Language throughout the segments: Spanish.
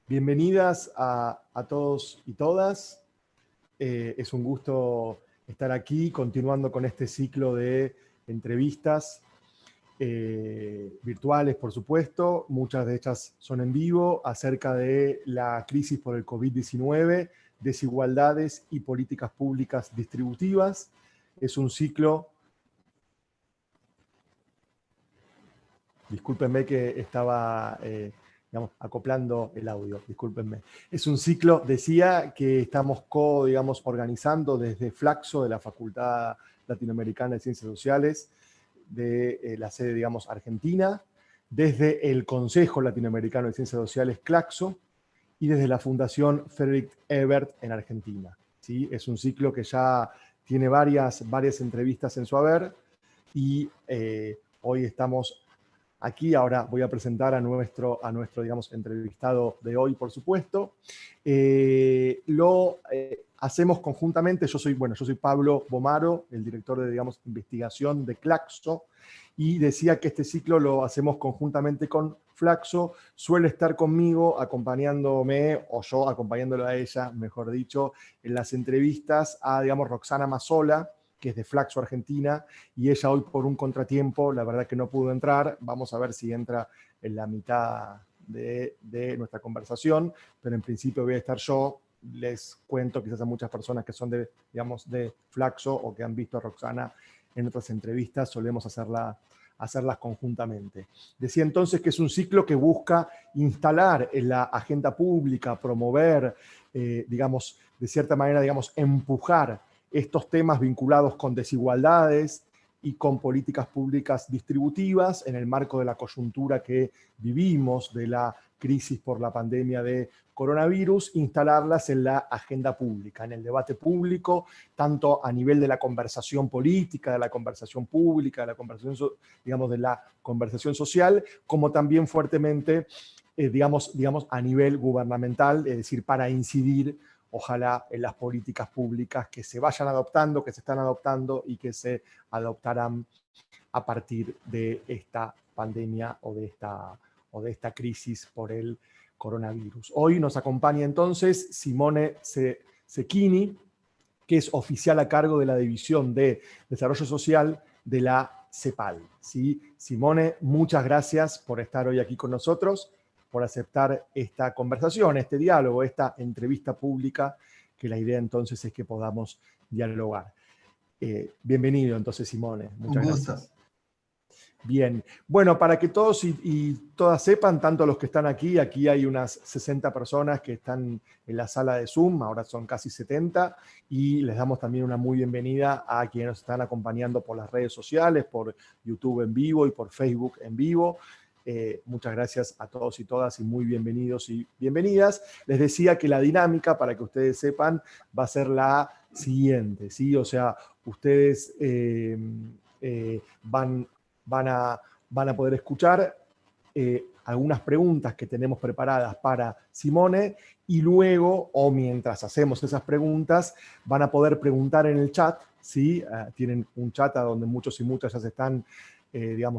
Bienvenidas a todos y todas. Es un gusto estar aquí continuando con este ciclo de entrevistas virtuales, por supuesto. Muchas de ellas son en vivo, acerca de la crisis por el COVID-19, desigualdades y políticas públicas distributivas. Es un ciclo... Discúlpenme que estaba acoplando el audio, discúlpenme. Es un ciclo, decía, que estamos organizando desde Flaxo, de la Facultad Latinoamericana de Ciencias Sociales, de la sede, argentina, desde el Consejo Latinoamericano de Ciencias Sociales, Claxo, y desde la Fundación Frederick Ebert en Argentina. ¿Sí? Es un ciclo que ya tiene varias entrevistas en su haber, y hoy estamos aquí. Ahora voy a presentar a nuestro entrevistado de hoy, por supuesto. Lo hacemos conjuntamente. Yo soy Pablo Bomaro, el director de investigación de Claxo, y decía que este ciclo lo hacemos conjuntamente con Flaxo. Suele estar conmigo, acompañándome, o yo acompañándola a ella, mejor dicho, en las entrevistas a, Roxana Mazzola, que es de Flaxo Argentina, y ella hoy por un contratiempo, la verdad que no pudo entrar. Vamos a ver si entra en la mitad de nuestra conversación, pero en principio voy a estar yo. Les cuento quizás a muchas personas que son de Flaxo o que han visto a Roxana en otras entrevistas, solemos hacerlas conjuntamente. Decía entonces que es un ciclo que busca instalar en la agenda pública, promover, de cierta manera, empujar estos temas vinculados con desigualdades y con políticas públicas distributivas en el marco de la coyuntura que vivimos, de la crisis por la pandemia de coronavirus, instalarlas en la agenda pública, en el debate público, tanto a nivel de la conversación política, de la conversación pública, de la conversación, de la conversación social, como también fuertemente, a nivel gubernamental, es decir, para incidir, ojalá, en las políticas públicas que se vayan adoptando, que se están adoptando y que se adoptarán a partir de esta pandemia o de esta crisis por el coronavirus. Hoy nos acompaña entonces Simone Cecchini, que es oficial a cargo de la División de Desarrollo Social de la CEPAL. ¿Sí? Simone, muchas gracias por estar hoy aquí con nosotros, por aceptar esta conversación, este diálogo, esta entrevista pública, que la idea entonces es que podamos dialogar. Bienvenido entonces, Simone. Muchas gracias. Bien, bueno, para que todos y todas sepan, tanto los que están aquí hay unas 60 personas que están en la sala de Zoom, ahora son casi 70, y les damos también una muy bienvenida a quienes nos están acompañando por las redes sociales, por YouTube en vivo y por Facebook en vivo. Muchas gracias a todos y todas y muy bienvenidos y bienvenidas. Les decía que la dinámica, para que ustedes sepan, va a ser la siguiente, ¿sí? O sea, ustedes van a poder escuchar algunas preguntas que tenemos preparadas para Simone, y luego, o mientras hacemos esas preguntas, van a poder preguntar en el chat, ¿sí? Tienen un chat a donde muchos y muchas ya se están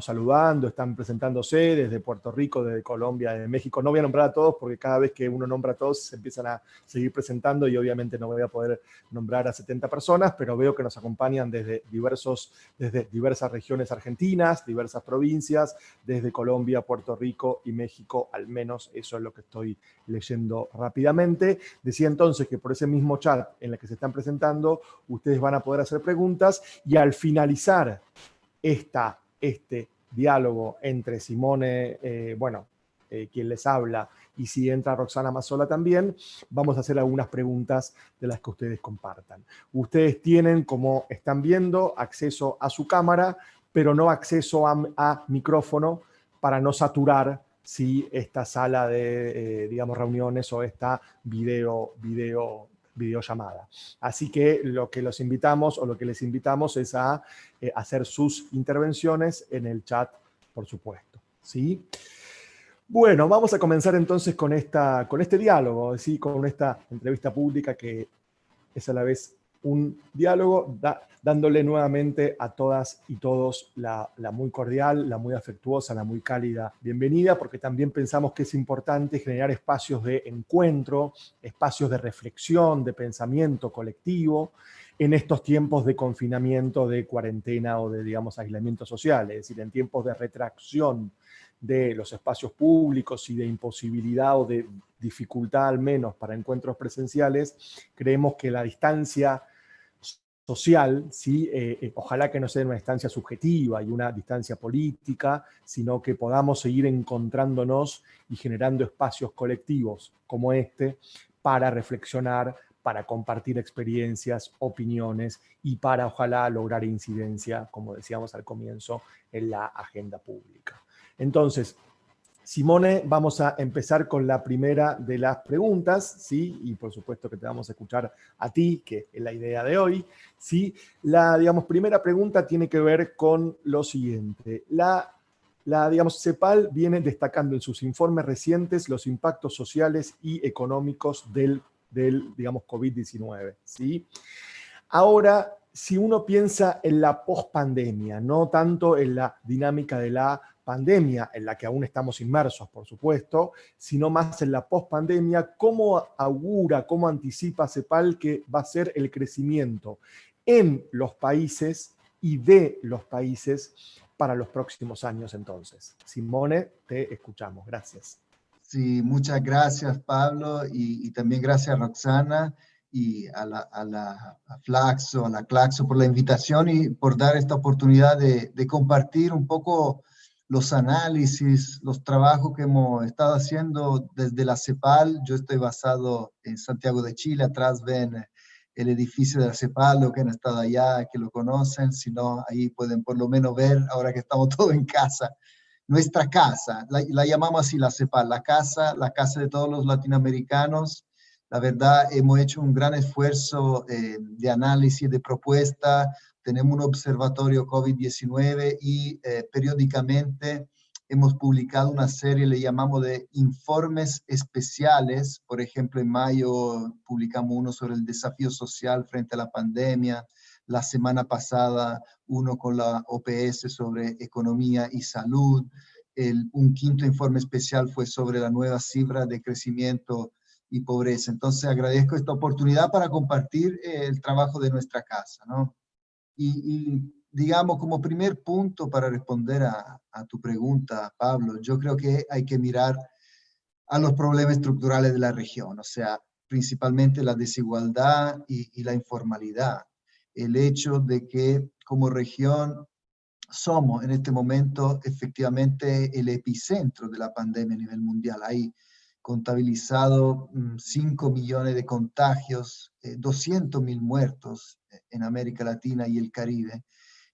saludando, están presentándose desde Puerto Rico, desde Colombia, desde México. No voy a nombrar a todos porque cada vez que uno nombra a todos se empiezan a seguir presentando y obviamente no voy a poder nombrar a 70 personas, pero veo que nos acompañan desde diversas regiones argentinas, diversas provincias, desde Colombia, Puerto Rico y México, al menos eso es lo que estoy leyendo rápidamente. Decía entonces que por ese mismo chat en el que se están presentando, ustedes van a poder hacer preguntas, y al finalizar este diálogo entre Simone, quien les habla, y si entra Roxana Mazzola también, vamos a hacer algunas preguntas de las que ustedes compartan. Ustedes tienen, como están viendo, acceso a su cámara, pero no acceso a micrófono, para no saturar, ¿sí?, esta sala de, reuniones o esta videollamada. Así que lo que los invitamos, o lo que les invitamos, es a hacer sus intervenciones en el chat, por supuesto, ¿sí? Bueno, vamos a comenzar entonces con este diálogo, ¿sí?, con esta entrevista pública que es a la vez un diálogo, dándole nuevamente a todas y todos la muy cordial, la muy afectuosa, la muy cálida bienvenida, porque también pensamos que es importante generar espacios de encuentro, espacios de reflexión, de pensamiento colectivo, en estos tiempos de confinamiento, de cuarentena o de, digamos, aislamiento social, es decir, en tiempos de retracción de los espacios públicos y de imposibilidad o de dificultad al menos para encuentros presenciales, creemos que la distancia social, ¿sí? Ojalá que no sea una distancia subjetiva y una distancia política, sino que podamos seguir encontrándonos y generando espacios colectivos como este para reflexionar, para compartir experiencias, opiniones y para, ojalá, lograr incidencia, como decíamos al comienzo, en la agenda pública. Entonces, Simone, vamos a empezar con la primera de las preguntas, ¿sí? Y por supuesto que te vamos a escuchar a ti, que es la idea de hoy, ¿sí? La, digamos, primera pregunta tiene que ver con lo siguiente. Digamos, CEPAL viene destacando en sus informes recientes los impactos sociales y económicos del digamos, COVID-19, ¿sí? Ahora, si uno piensa en la pospandemia, no tanto en la dinámica de la pandemia, en la que aún estamos inmersos, por supuesto, sino más en la pospandemia, ¿cómo augura, cómo anticipa CEPAL que va a ser el crecimiento en los países y de los países para los próximos años entonces? Simone, te escuchamos. Gracias. Sí, muchas gracias, Pablo, y también gracias, Roxana, y a Flaxo, a la Claxo por la invitación y por dar esta oportunidad de compartir un poco los análisis, los trabajos que hemos estado haciendo desde la CEPAL. Yo estoy basado en Santiago de Chile, atrás ven el edificio de la CEPAL, los que han estado allá, que lo conocen, si no, ahí pueden por lo menos ver, ahora que estamos todos en casa, nuestra casa, la llamamos así la CEPAL, la casa de todos los latinoamericanos. La verdad, hemos hecho un gran esfuerzo de análisis, de propuesta. Tenemos un observatorio COVID-19 y periódicamente hemos publicado una serie, le llamamos de informes especiales. Por ejemplo, en mayo publicamos uno sobre el desafío social frente a la pandemia. La semana pasada, uno con la OPS sobre economía y salud. Un quinto informe especial fue sobre la nueva cifra de crecimiento y pobreza. Entonces, agradezco esta oportunidad para compartir el trabajo de nuestra casa, ¿no? Digamos, como primer punto para responder a tu pregunta, Pablo, yo creo que hay que mirar a los problemas estructurales de la región, o sea, principalmente la desigualdad y la informalidad. El hecho de que como región somos en este momento efectivamente el epicentro de la pandemia a nivel mundial. Hay contabilizado 5 millones de contagios, 200.000 muertos en América Latina y el Caribe.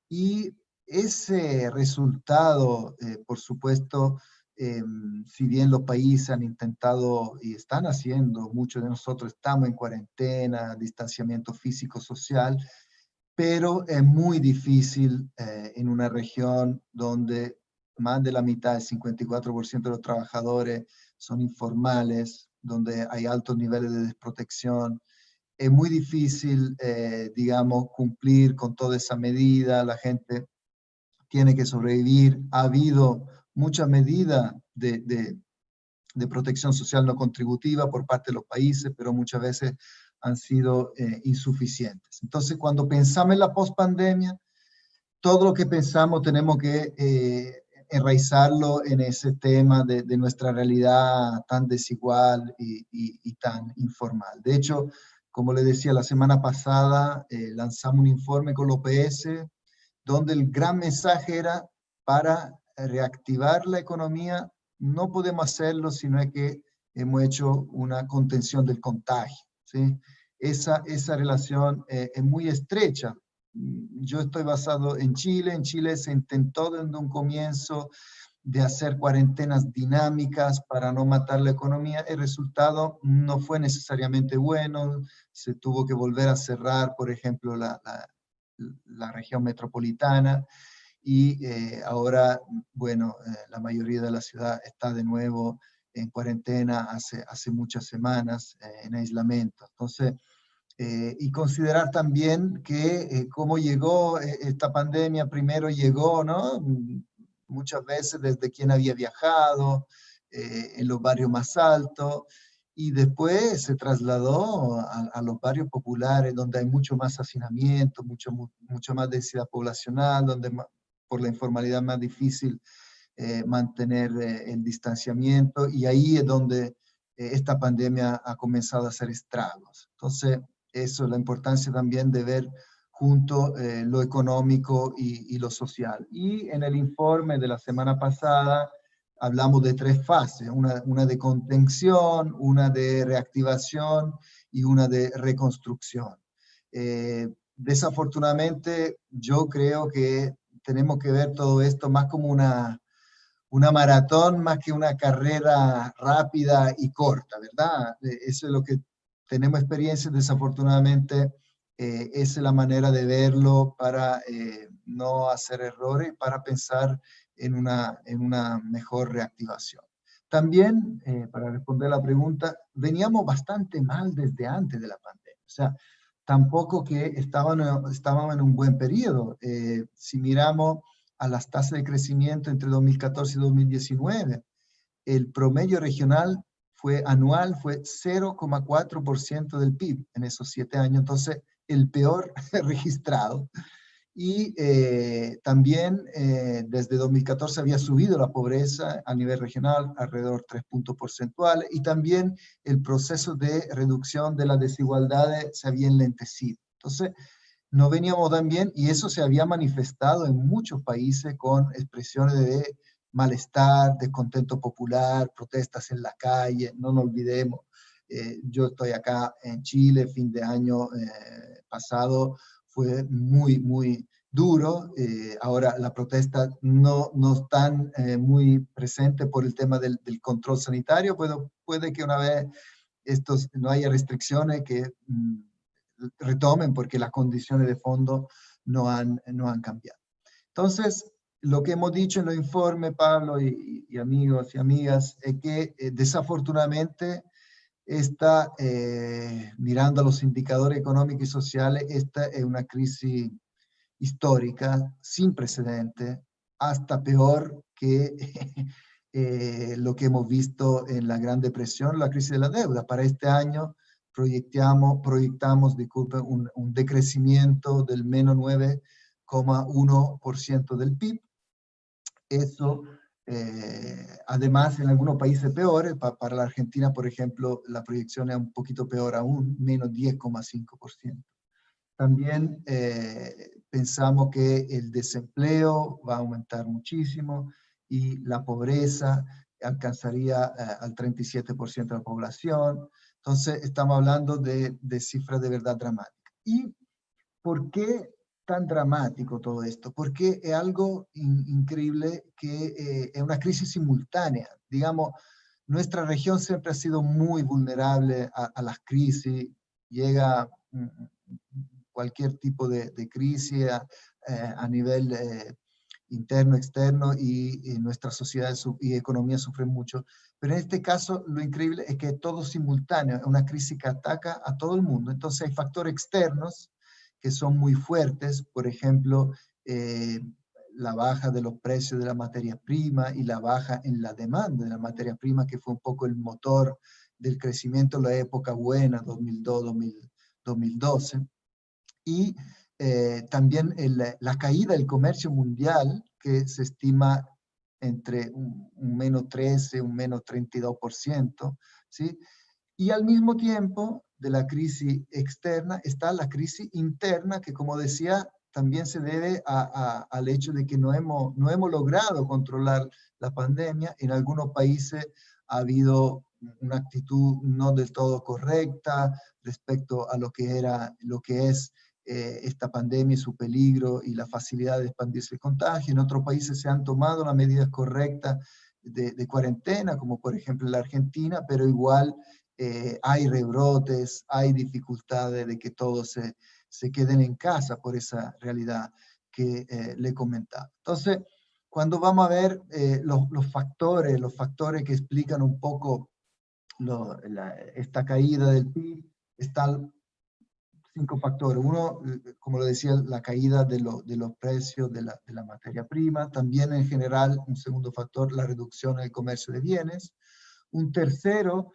Y ese resultado, por supuesto, si bien los países han intentado y están haciendo, muchos de nosotros estamos en cuarentena, distanciamiento físico-social, pero es muy difícil en una región donde más de la mitad, el 54% de los trabajadores son informales, donde hay altos niveles de desprotección. Es muy difícil, digamos, cumplir con toda esa medida. La gente tiene que sobrevivir. Ha habido muchas medidas de protección social no contributiva por parte de los países, pero muchas veces han sido insuficientes. Entonces, cuando pensamos en la pospandemia, todo lo que pensamos tenemos que enraizarlo en ese tema de nuestra realidad tan desigual y tan informal. De hecho, como le decía, la semana pasada lanzamos un informe con la OPS donde el gran mensaje era para reactivar la economía, no podemos hacerlo si no es que hemos hecho una contención del contagio, ¿sí? Esa relación es muy estrecha. Yo estoy basado en Chile se intentó desde un comienzo de hacer cuarentenas dinámicas para no matar la economía. El resultado no fue necesariamente bueno, se tuvo que volver a cerrar, por ejemplo, la región metropolitana y ahora, bueno, la mayoría de la ciudad está de nuevo en cuarentena hace muchas semanas, en aislamiento. Entonces, Y considerar también que cómo llegó esta pandemia, primero llegó, ¿no? Muchas veces desde quien había viajado, en los barrios más altos, y después se trasladó a los barrios populares, donde hay mucho más hacinamiento, mucho más densidad poblacional, donde por la informalidad es más difícil mantener el distanciamiento, y ahí es donde esta pandemia ha comenzado a hacer estragos. Entonces, eso es la importancia también de ver junto lo económico y lo social. Y en el informe de la semana pasada hablamos de 3 fases, una de contención, una de reactivación y una de reconstrucción. Desafortunadamente, yo creo que tenemos que ver todo esto más como una maratón más que una carrera rápida y corta, ¿verdad? Eso es lo que tenemos experiencia, desafortunadamente, esa es la manera de verlo para no hacer errores, para pensar en una mejor reactivación. También, para responder la pregunta, veníamos bastante mal desde antes de la pandemia, o sea, tampoco que estábamos en un buen periodo. Si miramos a las tasas de crecimiento entre 2014 y 2019, el promedio regional anual fue 0,4% del PIB en esos 7 años, entonces el peor registrado. Y también desde 2014 había subido la pobreza a nivel regional alrededor de 3 puntos porcentuales, y también el proceso de reducción de las desigualdades se había enlentecido. Entonces, no veníamos tan bien, y eso se había manifestado en muchos países con expresiones de malestar, descontento popular, protestas en la calle. No nos olvidemos, yo estoy acá en Chile, fin de año pasado fue muy, muy duro. Ahora la protesta no están muy presente por el tema del control sanitario, pero puede que una vez no haya restricciones que retomen, porque las condiciones de fondo no han cambiado. Entonces, lo que hemos dicho en los informes, Pablo y amigos y amigas, es que desafortunadamente mirando a los indicadores económicos y sociales, esta es una crisis histórica, sin precedente, hasta peor que lo que hemos visto en la Gran Depresión, la crisis de la deuda. Para este año proyectamos, disculpen, un decrecimiento del menos 9,1% del PIB. Eso, además, en algunos países peores, para la Argentina, por ejemplo, la proyección es un poquito peor aún, menos 10,5%. También pensamos que el desempleo va a aumentar muchísimo, y la pobreza alcanzaría al 37% de la población. Entonces, estamos hablando de cifras de verdad dramáticas. ¿Y por qué tan dramático todo esto? Porque es algo increíble, que es una crisis simultánea. Digamos, nuestra región siempre ha sido muy vulnerable a las crisis. Llega cualquier tipo de crisis a nivel interno, externo, y nuestras sociedades y economías sufren mucho. Pero en este caso, lo increíble es que es todo simultáneo, es una crisis que ataca a todo el mundo. Entonces hay factores externos que son muy fuertes, por ejemplo, la baja de los precios de la materia prima y la baja en la demanda de la materia prima, que fue un poco el motor del crecimiento en la época buena, 2002-2012. Y también la caída del comercio mundial, que se estima entre un menos 13, un menos 32%, ¿sí? Y al mismo tiempo de la crisis externa está la crisis interna, que, como decía, también se debe al hecho de que no hemos logrado controlar la pandemia. En algunos países ha habido una actitud no del todo correcta respecto a lo que es esta pandemia y su peligro y la facilidad de expandirse el contagio. En otros países se han tomado las medidas correctas de cuarentena, como por ejemplo en la Argentina, pero igual hay rebrotes, hay dificultades de que todos se queden en casa por esa realidad que le comentaba. Entonces, cuando vamos a ver los factores que explican un poco esta caída del PIB, están 5 factores. Uno, como lo decía, la caída de los precios de la materia prima. También en general, un segundo factor, la reducción en el comercio de bienes. Un tercero,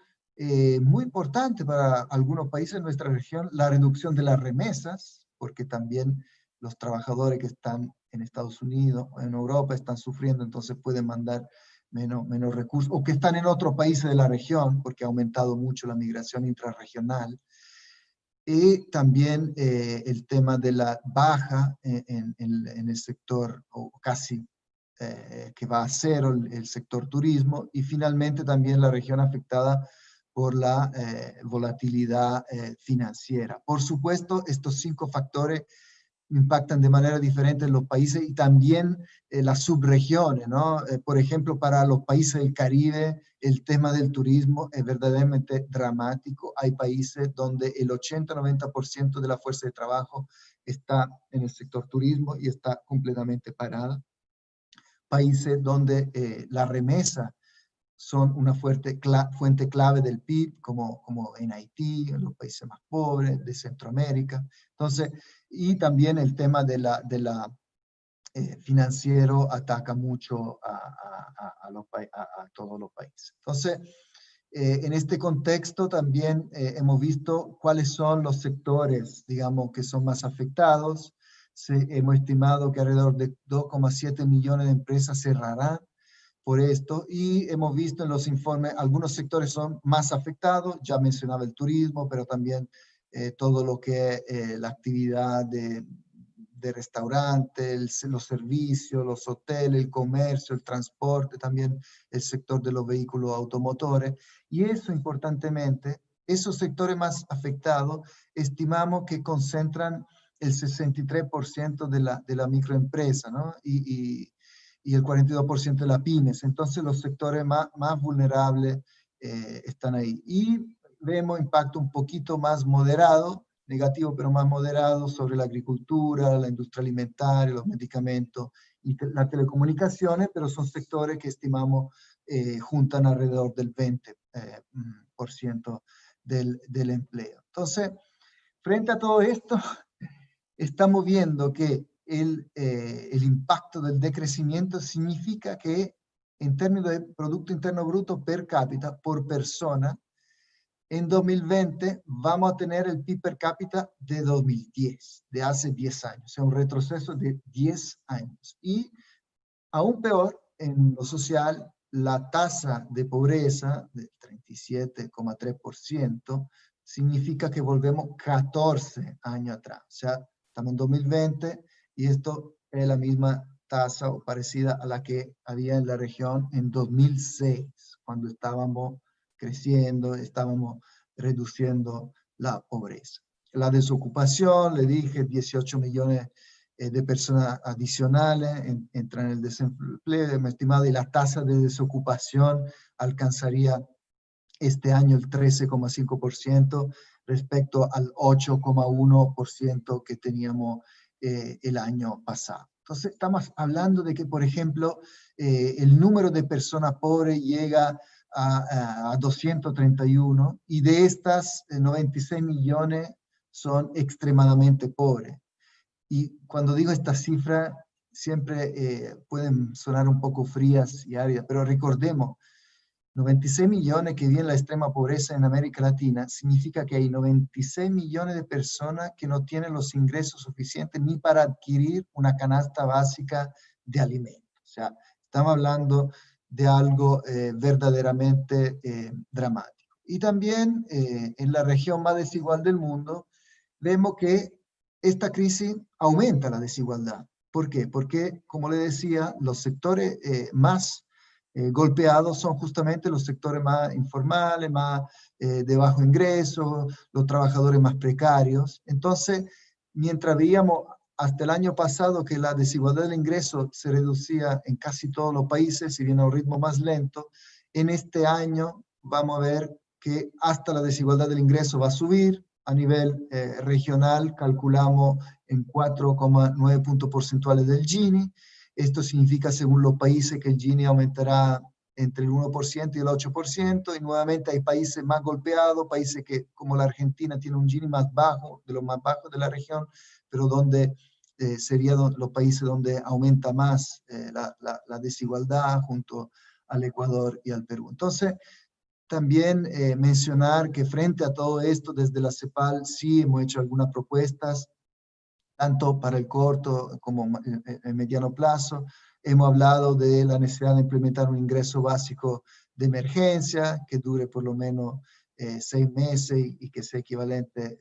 muy importante para algunos países de nuestra región, la reducción de las remesas, porque también los trabajadores que están en Estados Unidos o en Europa están sufriendo, entonces pueden mandar menos recursos, o que están en otros países de la región, porque ha aumentado mucho la migración intrarregional. Y también el tema de la baja en el sector, o casi que va a cero el sector turismo, y finalmente también la región afectada por la volatilidad financiera. Por supuesto, estos 5 factores impactan de manera diferente en los países y también las subregiones, ¿no? Por ejemplo, para los países del Caribe, el tema del turismo es verdaderamente dramático. Hay países donde el 80-90% de la fuerza de trabajo está en el sector turismo y está completamente parada. Países donde la remesa son una fuente clave del PIB, como en Haití, en los países más pobres de Centroamérica. Entonces, y también el tema de la financiero ataca mucho a todos los países. Entonces, en este contexto también hemos visto cuáles son los sectores, digamos, que son más afectados. Hemos estimado que alrededor de 2,7 millones de empresas cerrarán por esto, y hemos visto en los informes, algunos sectores son más afectados, ya mencionaba el turismo, pero también todo lo que es la actividad de restaurantes, los servicios, los hoteles, el comercio, el transporte, también el sector de los vehículos automotores, y eso importantemente, esos sectores más afectados, estimamos que concentran el 63% de la microempresa, ¿no? Y el 42% de las pymes. Entonces los sectores más vulnerables están ahí. Y vemos impacto un poquito más moderado, negativo pero más moderado, sobre la agricultura, la industria alimentaria, los medicamentos y las telecomunicaciones, pero son sectores que estimamos juntan alrededor del 20% del empleo. Entonces, frente a todo esto, estamos viendo que el impacto del decrecimiento significa que en términos de Producto Interno Bruto per cápita, por persona, en 2020 vamos a tener el PIB per cápita de 2010, de hace 10 años, o sea, un retroceso de 10 años. Y aún peor, en lo social, la tasa de pobreza del 37,3% significa que volvemos 14 años atrás. O sea, estamos en 2020 y esto es la misma tasa o parecida a la que había en la región en 2006, cuando estábamos creciendo, estábamos reduciendo la pobreza. La desocupación, le dije, 18 millones de personas adicionales entran en el desempleo estimado, y la tasa de desocupación alcanzaría este año el 13,5% respecto al 8,1% que teníamos el año pasado. Entonces estamos hablando de que, por ejemplo, el número de personas pobres llega a 231, y de estas 96 millones son extremadamente pobres. Y cuando digo esta cifra, siempre pueden sonar un poco frías y áridas, pero recordemos, 96 millones que viven la extrema pobreza en América Latina, significa que hay 96 millones de personas que no tienen los ingresos suficientes ni para adquirir una canasta básica de alimentos. O sea, estamos hablando de algo verdaderamente dramático. Y también en la región más desigual del mundo, vemos que esta crisis aumenta la desigualdad. ¿Por qué? Porque, como le decía, los sectores más golpeados son justamente los sectores más informales, más de bajo ingreso, los trabajadores más precarios. Entonces, mientras veíamos hasta el año pasado que la desigualdad del ingreso se reducía en casi todos los países, si bien a un ritmo más lento, en este año vamos a ver que hasta la desigualdad del ingreso va a subir. A nivel regional calculamos en 4,9 puntos porcentuales del Gini. Esto significa, según los países, que el Gini aumentará entre el 1% y el 8%, y nuevamente hay países más golpeados, países que, como la Argentina, tiene un Gini más bajo, de los más bajos de la región, pero donde serían los países donde aumenta más la desigualdad, junto al Ecuador y al Perú. Entonces, también mencionar que frente a todo esto, desde la CEPAL sí hemos hecho algunas propuestas, tanto para el corto como el mediano plazo. Hemos hablado de la necesidad de implementar un ingreso básico de emergencia que dure por lo menos 6 meses y que sea equivalente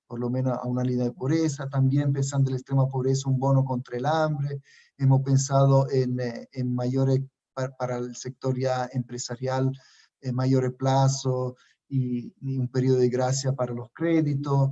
por lo menos a una línea de pobreza. También pensando en la extrema pobreza, un bono contra el hambre. Hemos pensado en mayores, para el sector ya empresarial, mayores plazos y un periodo de gracia para los créditos,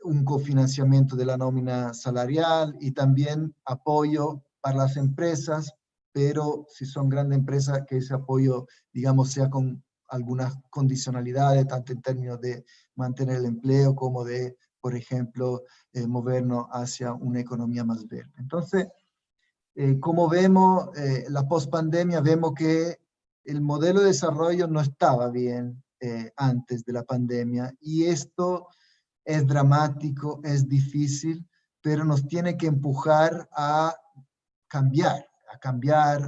un cofinanciamiento de la nómina salarial y también apoyo para las empresas, pero si son grandes empresas, que ese apoyo, digamos, sea con algunas condicionalidades, tanto en términos de mantener el empleo como de, por ejemplo, movernos hacia una economía más verde. Entonces, como vemos, la pospandemia, vemos que el modelo de desarrollo no estaba bien antes de la pandemia, y esto es dramático, es difícil, pero nos tiene que empujar a cambiar,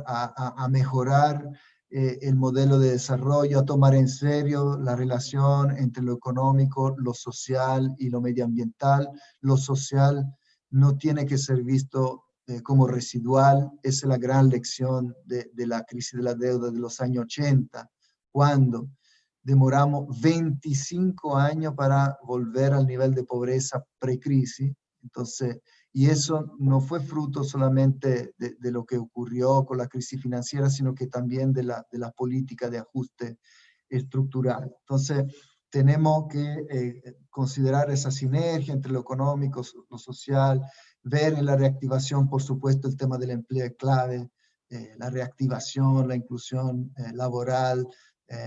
a mejorar el modelo de desarrollo, a tomar en serio la relación entre lo económico, lo social y lo medioambiental. Lo social no tiene que ser visto como residual. Esa es la gran lección de la crisis de la deuda de los años 80, cuando demoramos 25 años para volver al nivel de pobreza precrisis. Entonces, y eso no fue fruto solamente de lo que ocurrió con la crisis financiera, sino que también de la política de ajuste estructural. Entonces, tenemos que considerar esa sinergia entre lo económico, lo social, ver en la reactivación, por supuesto, el tema del empleo es clave, la reactivación, la inclusión laboral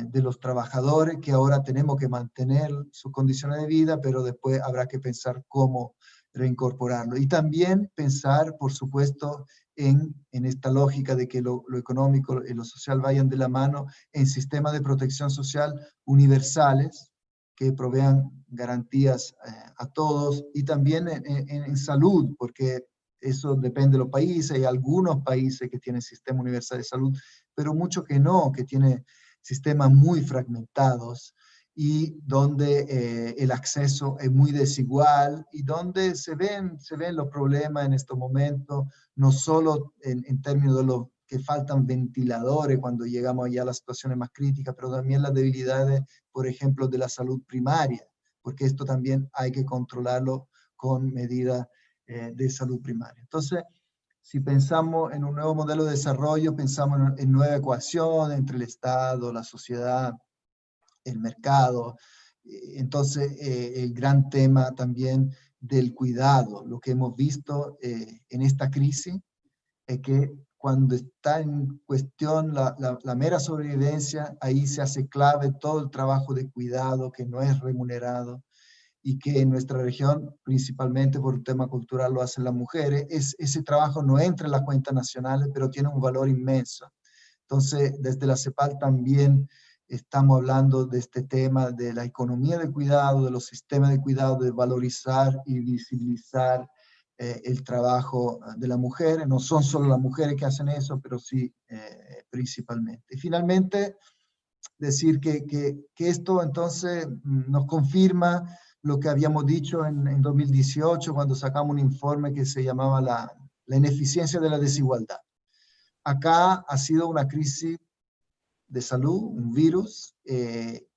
de los trabajadores, que ahora tenemos que mantener sus condiciones de vida, pero después habrá que pensar cómo reincorporarlo. Y también pensar, por supuesto, en esta lógica de que lo económico y lo social vayan de la mano, en sistemas de protección social universales que provean garantías a todos, y también en salud, porque eso depende de los países. Hay algunos países que tienen sistema universal de salud, pero muchos que no, que tienen sistemas muy fragmentados, y donde el acceso es muy desigual, y donde se ven los problemas en estos momentos, no solo en términos de los que faltan ventiladores cuando llegamos ya a las situaciones más críticas, pero también las debilidades, por ejemplo, de la salud primaria, porque esto también hay que controlarlo con medidas de salud primaria. Entonces, si pensamos en un nuevo modelo de desarrollo, pensamos en nueva ecuación entre el Estado, la sociedad, el mercado. Entonces, el gran tema también del cuidado. Lo que hemos visto en esta crisis es que cuando está en cuestión la mera sobrevivencia, ahí se hace clave todo el trabajo de cuidado que no es remunerado, y que en nuestra región, principalmente por un tema cultural, lo hacen las mujeres. Ese trabajo no entra en las cuentas nacionales, pero tiene un valor inmenso. Entonces, desde la CEPAL también estamos hablando de este tema de la economía del cuidado, de los sistemas de cuidado, de valorizar y visibilizar el trabajo de las mujeres. No son solo las mujeres que hacen eso, pero sí principalmente. Y finalmente, decir que esto entonces nos confirma lo que habíamos dicho en 2018, cuando sacamos un informe que se llamaba la ineficiencia de la desigualdad. Acá ha sido una crisis de salud, un virus,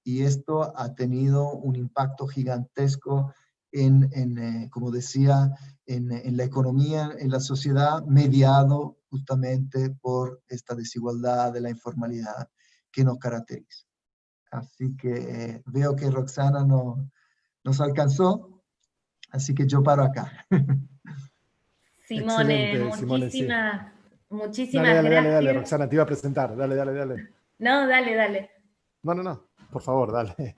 y esto ha tenido un impacto gigantesco como decía, en la economía, en la sociedad, mediado justamente por esta desigualdad de la informalidad que nos caracteriza. Así que veo que Roxana nos alcanzó, así que yo paro acá. Simone, Excelente, Simone, sí. muchísimas gracias. Dale, Roxana, te iba a presentar. Dale. No, dale. No, por favor, dale.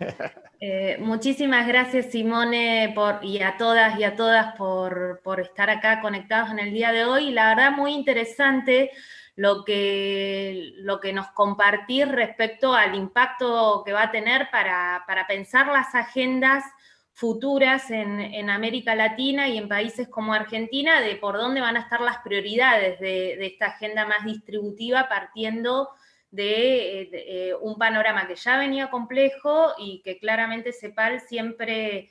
Muchísimas gracias, Simone, y a todas por estar acá conectados en el día de hoy. La verdad, muy interesante lo que nos compartís respecto al impacto que va a tener para pensar las agendas futuras en América Latina y en países como Argentina, de por dónde van a estar las prioridades de esta agenda más distributiva, partiendo de un panorama que ya venía complejo y que claramente CEPAL siempre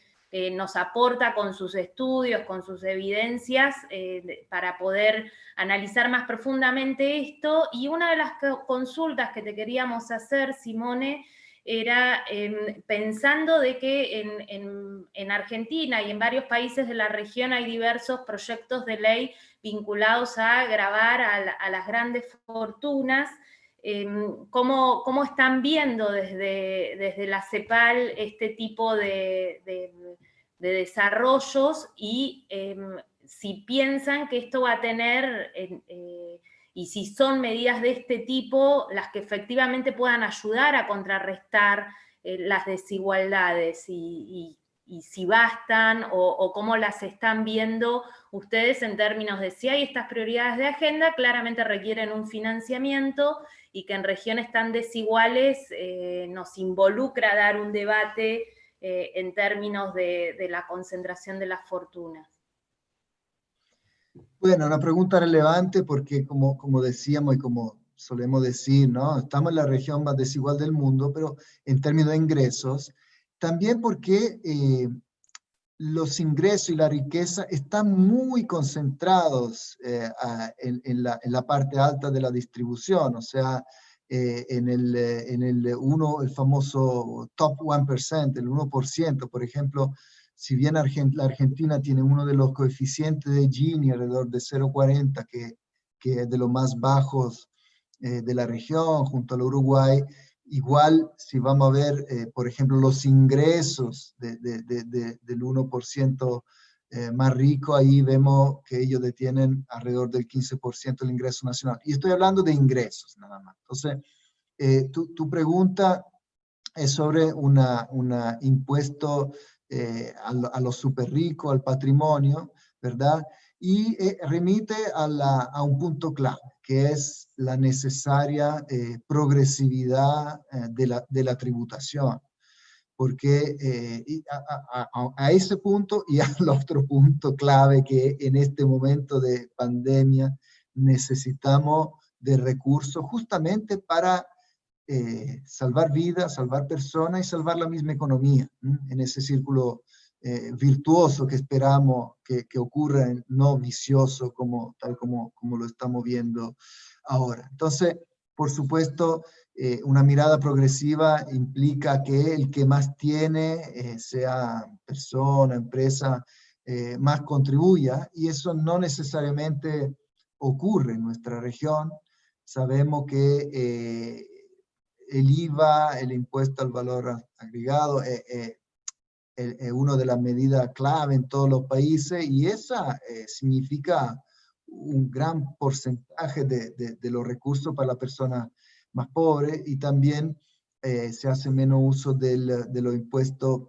nos aporta con sus estudios, con sus evidencias, para poder analizar más profundamente esto. Y una de las consultas que te queríamos hacer, Simone, era pensando de que en Argentina y en varios países de la región hay diversos proyectos de ley vinculados a gravar a las grandes fortunas. ¿Cómo están viendo desde la CEPAL este tipo de desarrollos y si piensan que esto va a tener, y si son medidas de este tipo las que efectivamente puedan ayudar a contrarrestar las desigualdades y si bastan o cómo las están viendo ustedes en términos de si hay estas prioridades de agenda, claramente requieren un financiamiento y que en regiones tan desiguales nos involucra dar un debate en términos de la concentración de las fortunas. Bueno, una pregunta relevante porque como decíamos y como solemos decir, ¿no? Estamos en la región más desigual del mundo, pero en términos de ingresos, también porque los ingresos y la riqueza están muy concentrados en la parte alta de la distribución, o sea, en el famoso top 1%, el 1%, por ejemplo, si bien la Argentina tiene uno de los coeficientes de Gini alrededor de 0,40, que es de los más bajos de la región, junto al Uruguay, igual si vamos a ver, por ejemplo, los ingresos del 1% más rico, ahí vemos que ellos detienen alrededor del 15% del ingreso nacional. Y estoy hablando de ingresos nada más. Entonces, tu pregunta es sobre un impuesto a los super ricos, al patrimonio, ¿verdad? Y remite a un punto clave, que es la necesaria progresividad de la tributación. Porque a ese punto y al otro punto clave que en este momento de pandemia necesitamos de recursos justamente para salvar vidas, salvar personas y salvar la misma economía, en ese círculo virtuoso que esperamos que ocurra, no vicioso tal como lo estamos viendo ahora. Entonces, por supuesto, una mirada progresiva implica que el que más tiene, sea persona, empresa, más contribuya, y eso no necesariamente ocurre en nuestra región. Sabemos que el IVA, el impuesto al valor agregado, es una de las medidas clave en todos los países, y esa significa un gran porcentaje de los recursos para la persona más pobre, y también se hace menos uso de los impuestos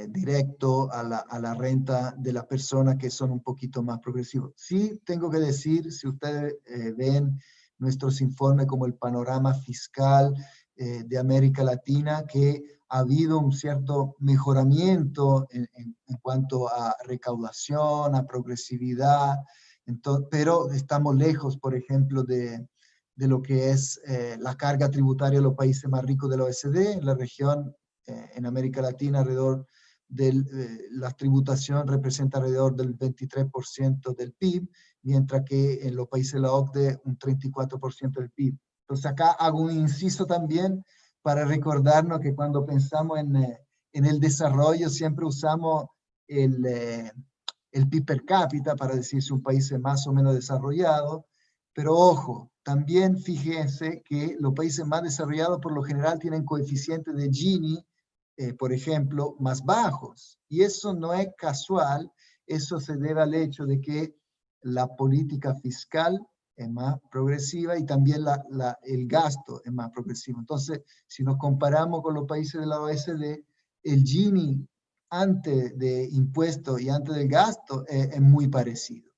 directos a la renta de las personas que son un poquito más progresivos. Sí, tengo que decir, si ustedes ven nuestros informes como el panorama fiscal de América Latina, que ha habido un cierto mejoramiento en cuanto a recaudación, a progresividad, pero estamos lejos, por ejemplo, de lo que es la carga tributaria de los países más ricos de la OECD. En la región, en América Latina, alrededor la tributación representa alrededor del 23% del PIB, mientras que en los países de la OCDE un 34% del PIB. Entonces acá hago un inciso también para recordarnos que cuando pensamos en el desarrollo siempre usamos el PIB per cápita para decir si un país es más o menos desarrollado, pero ojo, también fíjense que los países más desarrollados por lo general tienen coeficientes de Gini, por ejemplo, más bajos, y eso no es casual, eso se debe al hecho de que la política fiscal es más progresiva y también el gasto es más progresivo. Entonces, si nos comparamos con los países de la OECD, el Gini antes de impuestos y antes del gasto es muy parecido.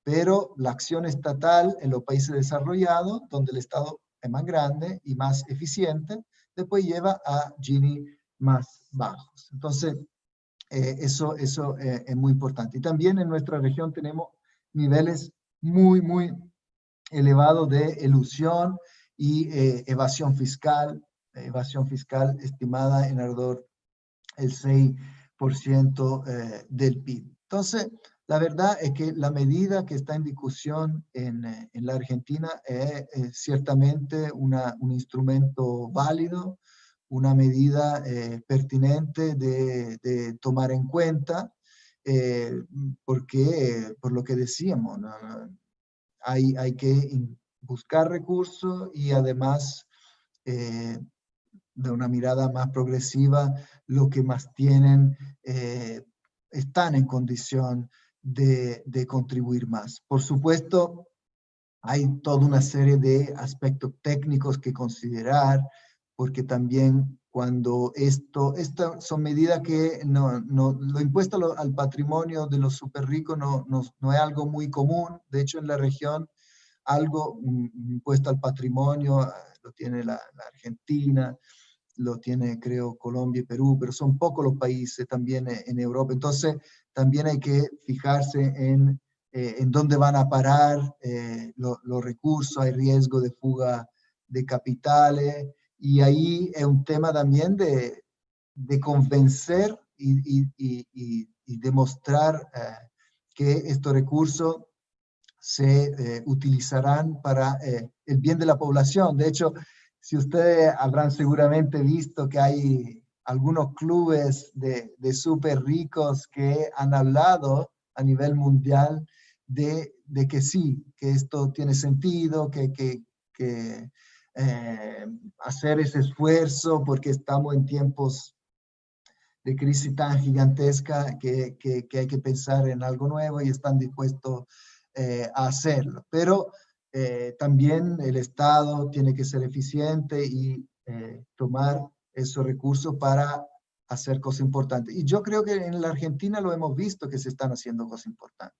pero la acción estatal en los países desarrollados, donde el Estado es más grande y más eficiente, después lleva a Gini más bajos. Entonces, eso es muy importante. Y también en nuestra región tenemos niveles muy, muy elevados de elusión y evasión fiscal estimada en alrededor del 6% del PIB. Entonces, la verdad es que la medida que está en discusión en la Argentina es ciertamente un instrumento válido, una medida pertinente de tomar en cuenta, porque por lo que decíamos, ¿no? Hay que buscar recursos y además de una mirada más progresiva, lo que más tienen están en condición de contribuir más. Por supuesto, hay toda una serie de aspectos técnicos que considerar, porque también cuando estas son medidas que lo impuesto al patrimonio de los súper ricos no es algo muy común. De hecho, en la región, un impuesto al patrimonio lo tiene la Argentina, lo tiene, creo, Colombia y Perú, pero son pocos los países también en Europa. Entonces, también hay que fijarse en dónde van a parar los recursos, hay riesgo de fuga de capitales, y ahí es un tema también de convencer y demostrar que estos recursos se utilizarán para el bien de la población. De hecho, si ustedes habrán seguramente visto que hay algunos clubes de súper ricos que han hablado a nivel mundial de que sí, que esto tiene sentido, que hacer ese esfuerzo porque estamos en tiempos de crisis tan gigantesca que hay que pensar en algo nuevo y están dispuestos a hacerlo. Pero también el Estado tiene que ser eficiente y tomar esos recursos para hacer cosas importantes. Y yo creo que en la Argentina lo hemos visto que se están haciendo cosas importantes.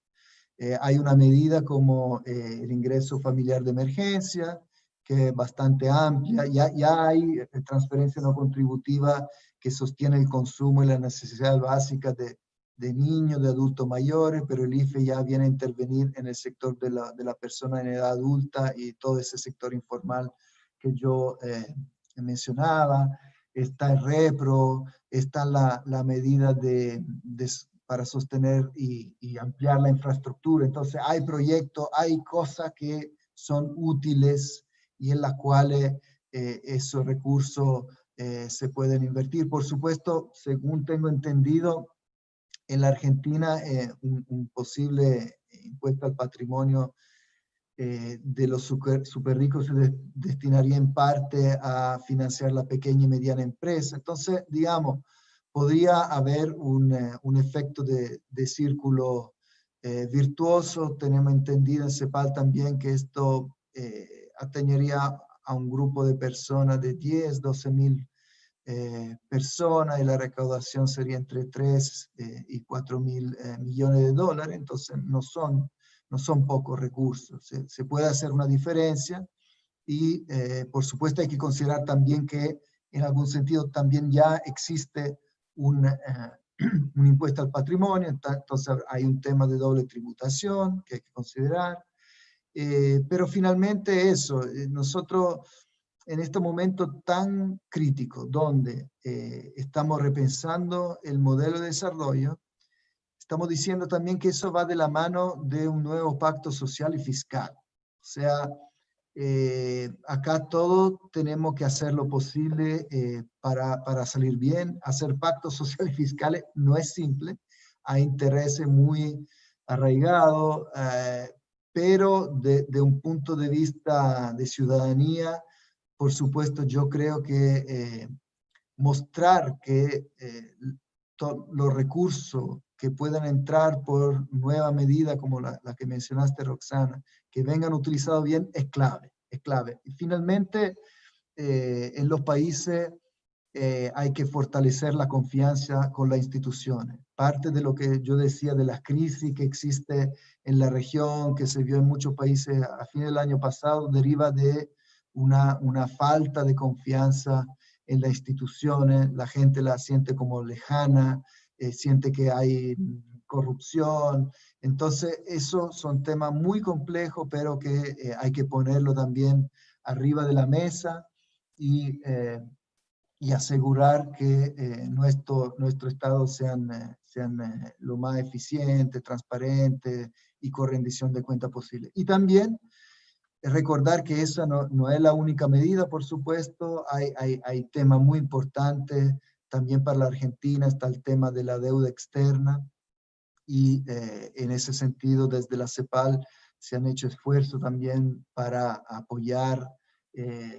Hay una medida como el ingreso familiar de emergencia, que es bastante amplia. Ya hay transferencia no contributiva que sostiene el consumo y las necesidades básicas de niños, de adultos mayores, pero el IFE ya viene a intervenir en el sector de la persona en edad adulta y todo ese sector informal que yo mencionaba. Está el REPRO, está la medida para sostener y ampliar la infraestructura. Entonces hay proyectos, hay cosas que son útiles y en las cuales esos recursos se pueden invertir. Por supuesto, según tengo entendido, en la Argentina un posible impuesto al patrimonio de los super ricos se destinaría en parte a financiar la pequeña y mediana empresa. Entonces, digamos, podría haber un efecto de círculo virtuoso. Tenemos entendido en CEPAL también que esto atañería a un grupo de personas de 10, 12 mil personas y la recaudación sería entre 3 y 4 mil millones de dólares. Entonces no son pocos recursos. Se puede hacer una diferencia y por supuesto hay que considerar también que en algún sentido también ya existe un impuesto al patrimonio, entonces hay un tema de doble tributación que hay que considerar, pero finalmente eso, nosotros en este momento tan crítico donde estamos repensando el modelo de desarrollo, estamos diciendo también que eso va de la mano de un nuevo pacto social y fiscal. O sea, acá todos tenemos que hacer lo posible para salir bien. Hacer pactos sociales y fiscales no es simple. Hay intereses muy arraigados, pero de un punto de vista de ciudadanía, por supuesto, yo creo que mostrar que los recursos que puedan entrar por nueva medida como la que mencionaste, Roxana, que vengan utilizados bien, es clave, es clave. Y finalmente, en los países hay que fortalecer la confianza con las instituciones. Parte de lo que yo decía de la crisis que existe en la región, que se vio en muchos países a fin del año pasado, deriva de una falta de confianza en las instituciones. La gente la siente como lejana, siente que hay corrupción. Entonces, esos son temas muy complejos, pero que hay que ponerlo también arriba de la mesa y asegurar que nuestro Estado sean lo más eficiente, transparente y con rendición de cuentas posible. Y también recordar que esa no es la única medida, por supuesto. Hay temas muy importantes también para la Argentina. Está el tema de la deuda externa y en ese sentido desde la CEPAL se han hecho esfuerzos también para apoyar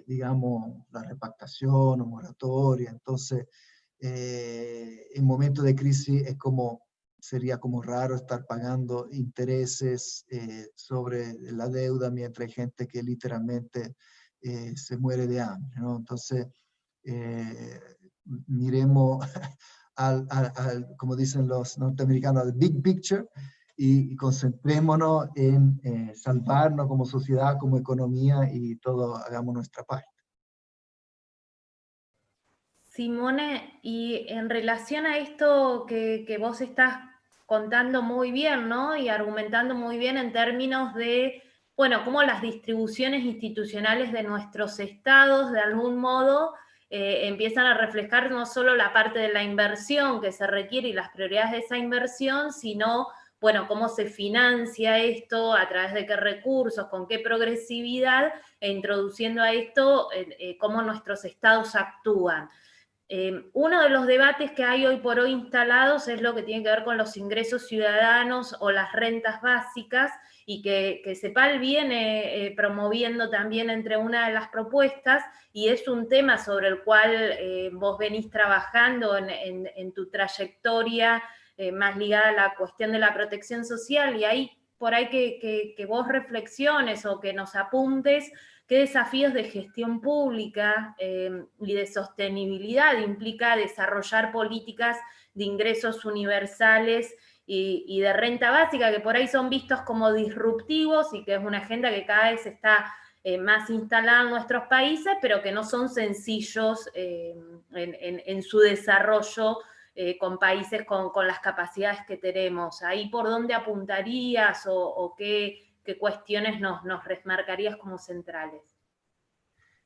digamos, la repactación o moratoria. Entonces, en momentos de crisis sería como raro estar pagando intereses sobre la deuda mientras hay gente que literalmente se muere de hambre, ¿no? Entonces, miremos como dicen los norteamericanos, al big picture, y concentrémonos en salvarnos como sociedad, como economía, y todo hagamos nuestra parte. Simone, y en relación a esto que vos estás contando muy bien, ¿no? Y argumentando muy bien en términos de, bueno, cómo las distribuciones institucionales de nuestros estados, de algún modo, empiezan a reflejar no solo la parte de la inversión que se requiere y las prioridades de esa inversión, sino, bueno, cómo se financia esto, a través de qué recursos, con qué progresividad, e introduciendo a esto cómo nuestros estados actúan. Uno de los debates que hay hoy por hoy instalados es lo que tiene que ver con los ingresos ciudadanos o las rentas básicas, y que CEPAL viene promoviendo también entre una de las propuestas, y es un tema sobre el cual vos venís trabajando en tu trayectoria más ligada a la cuestión de la protección social, y ahí por ahí que vos reflexiones o que nos apuntes qué desafíos de gestión pública y de sostenibilidad implica desarrollar políticas de ingresos universales y de renta básica, que por ahí son vistos como disruptivos y que es una agenda que cada vez está más instalada en nuestros países, pero que no son sencillos en su desarrollo con países con las capacidades que tenemos. ¿Ahí por dónde apuntarías o qué cuestiones nos remarcarías como centrales?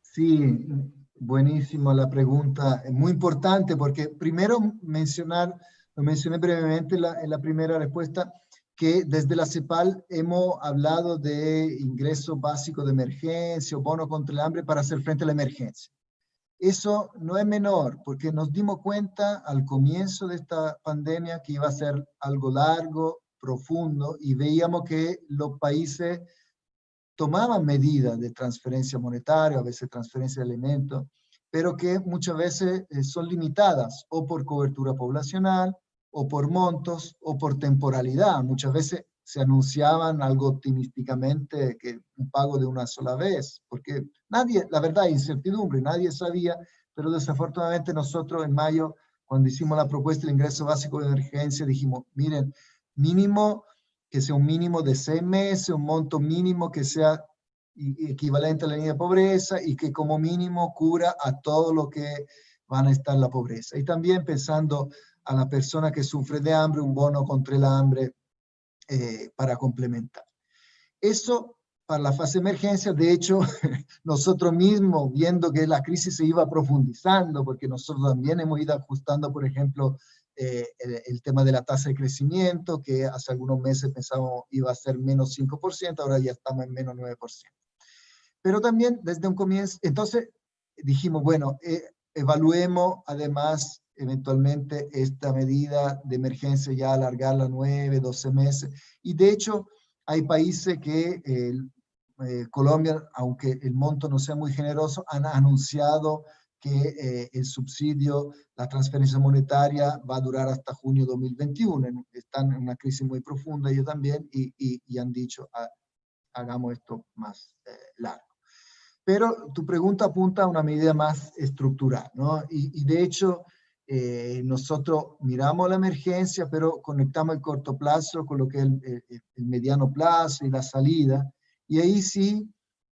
Sí, buenísimo la pregunta. Es muy importante porque primero lo mencioné brevemente en la primera respuesta, que desde la CEPAL hemos hablado de ingreso básico de emergencia o bono contra el hambre para hacer frente a la emergencia. Eso no es menor, porque nos dimos cuenta al comienzo de esta pandemia que iba a ser algo largo, profundo, y veíamos que los países tomaban medidas de transferencia monetaria, a veces transferencia de alimentos, pero que muchas veces son limitadas o por cobertura poblacional, o por montos, o por temporalidad. Muchas veces se anunciaban algo optimísticamente que un pago de una sola vez, porque nadie, la verdad, incertidumbre, nadie sabía, pero desafortunadamente nosotros en mayo, cuando hicimos la propuesta del ingreso básico de emergencia, dijimos, miren, mínimo, que sea un mínimo de 6 meses, un monto mínimo que sea equivalente a la línea de pobreza y que como mínimo cubra a todo lo que van a estar en la pobreza. Y también pensando a la persona que sufre de hambre, un bono contra el hambre para complementar. Eso para la fase de emergencia. De hecho, nosotros mismos, viendo que la crisis se iba profundizando, porque nosotros también hemos ido ajustando, por ejemplo, el tema de la tasa de crecimiento, que hace algunos meses pensábamos iba a ser menos 5%, ahora ya estamos en menos 9%. Pero también desde un comienzo, entonces dijimos, bueno, evaluemos además eventualmente esta medida de emergencia, ya alargarla a 9, 12 meses. Y de hecho, hay países que, Colombia, aunque el monto no sea muy generoso, han anunciado que el subsidio, la transferencia monetaria va a durar hasta junio 2021. Están en una crisis muy profunda ellos también y han dicho, hagamos esto más largo. Pero tu pregunta apunta a una medida más estructural, ¿no? Y de hecho, nosotros miramos la emergencia, pero conectamos el corto plazo con lo que es el mediano plazo y la salida. Y ahí sí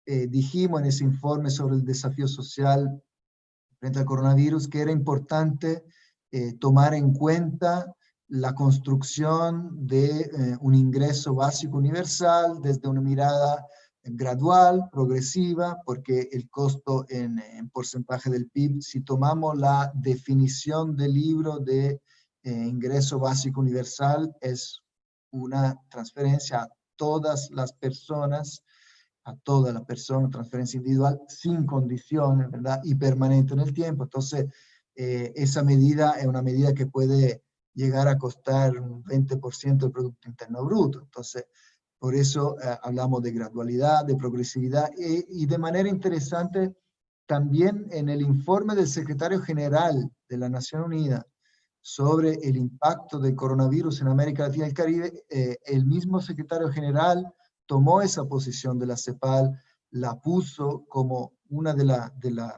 dijimos en ese informe sobre el desafío social frente al coronavirus que era importante tomar en cuenta la construcción de un ingreso básico universal desde una mirada gradual, progresiva, porque el costo en porcentaje del PIB, si tomamos la definición del libro de ingreso básico universal, es una transferencia a todas las personas, transferencia individual, sin condiciones, ¿verdad? Y permanente en el tiempo. Entonces, esa medida es una medida que puede llegar a costar un 20% del Producto Interno Bruto. Entonces, por eso hablamos de gradualidad, de progresividad, y de manera interesante, también en el informe del Secretario General de la Nación Unida sobre el impacto del coronavirus en América Latina y el Caribe, el mismo Secretario General tomó esa posición de la CEPAL, la puso como una de las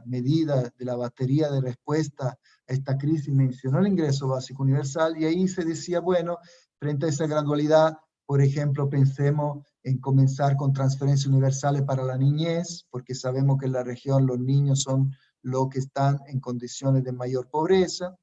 medidas de la batería de respuesta a esta crisis, mencionó el ingreso básico universal, y ahí se decía, bueno, frente a esa gradualidad, por ejemplo, pensemos en comenzar con transferencias universales para la niñez, porque sabemos que en la región los niños son los que están en condiciones de mayor pobreza.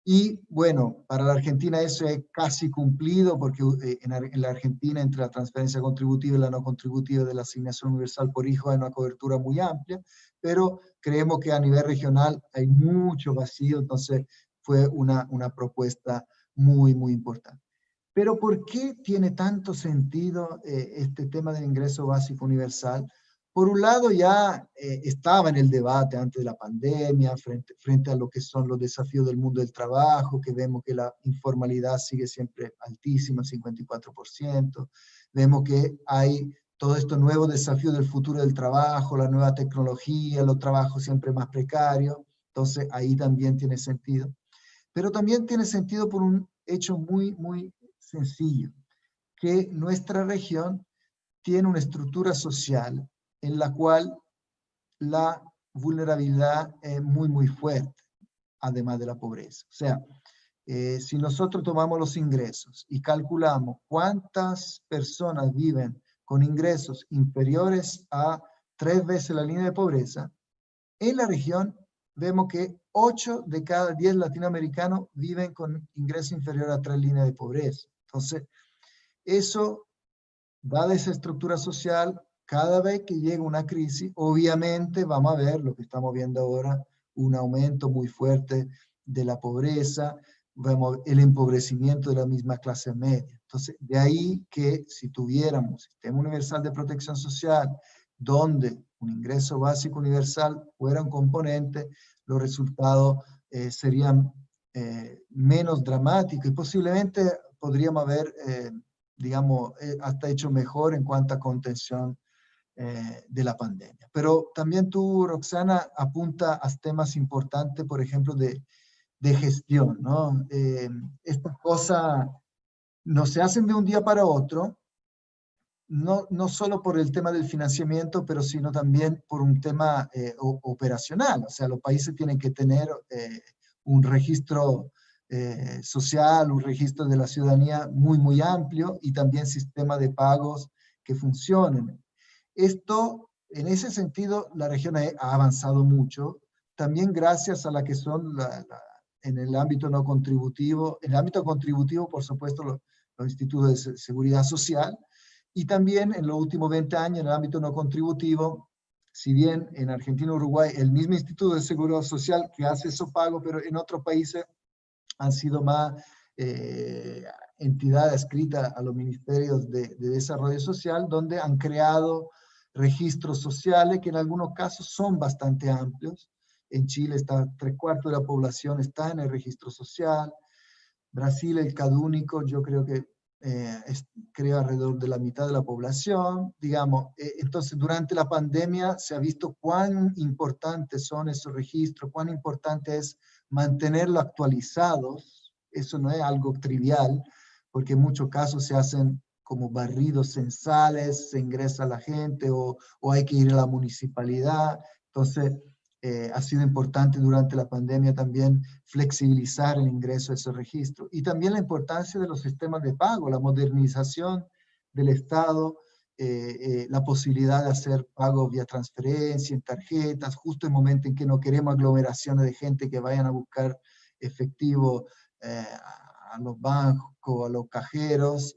Y bueno, para la Argentina eso es casi cumplido, porque en la Argentina entre la transferencia contributiva y la no contributiva de la asignación universal por hijo hay una cobertura muy amplia, pero creemos que a nivel regional hay mucho vacío, entonces fue una propuesta muy, muy importante. Pero ¿por qué tiene tanto sentido este tema del ingreso básico universal? Por un lado ya estaba en el debate antes de la pandemia, frente a lo que son los desafíos del mundo del trabajo, que vemos que la informalidad sigue siempre altísima, 54%. Vemos que hay todos estos nuevos desafíos del futuro del trabajo, la nueva tecnología, los trabajos siempre más precarios. Entonces ahí también tiene sentido. Pero también tiene sentido por un hecho muy, muy sencillo, que nuestra región tiene una estructura social en la cual la vulnerabilidad es muy, muy fuerte, además de la pobreza. O sea, si nosotros tomamos los ingresos y calculamos cuántas personas viven con ingresos inferiores a 3 veces la línea de pobreza, en la región vemos que 8 de cada 10 latinoamericanos viven con ingreso inferior a 3 líneas de pobreza. Entonces, eso, dada esa estructura social, cada vez que llega una crisis, obviamente vamos a ver lo que estamos viendo ahora, un aumento muy fuerte de la pobreza, vemos el empobrecimiento de la misma clase media. Entonces, de ahí que si tuviéramos un sistema universal de protección social, donde un ingreso básico universal fuera un componente, los resultados serían menos dramáticos y posiblemente podríamos haber, digamos, hasta hecho mejor en cuanto a contención de la pandemia. Pero también tú, Roxana, apunta a temas importantes, por ejemplo, de gestión, ¿no? Estas cosas no se hacen de un día para otro, no solo por el tema del financiamiento, pero sino también por un tema operacional. O sea, los países tienen que tener un registro social, un registro de la ciudadanía muy, muy amplio y también sistema de pagos que funcionen. Esto, en ese sentido, la región ha avanzado mucho, también gracias a la que son en el ámbito no contributivo, en el ámbito contributivo, por supuesto, los institutos de seguridad social, y también en los últimos 20 años en el ámbito no contributivo, si bien en Argentina y Uruguay el mismo Instituto de Seguridad Social que hace esos pagos, pero en otros países han sido más entidades adscritas a los ministerios de desarrollo social, donde han creado registros sociales que en algunos casos son bastante amplios. En Chile está 3/4 de la población está en el registro social. Brasil, el CadÚnico, yo creo que creo alrededor de la mitad de la población, digamos. Entonces, durante la pandemia se ha visto cuán importantes son esos registros, cuán importante es mantenerlos actualizados. Eso no es algo trivial, porque en muchos casos se hacen como barridos censales, se ingresa la gente o hay que ir a la municipalidad. Entonces, ha sido importante durante la pandemia también flexibilizar el ingreso a esos registros. Y también la importancia de los sistemas de pago, la modernización del Estado, la posibilidad de hacer pagos vía transferencia, en tarjetas, justo en el momento en que no queremos aglomeraciones de gente que vayan a buscar efectivo a los bancos, a los cajeros,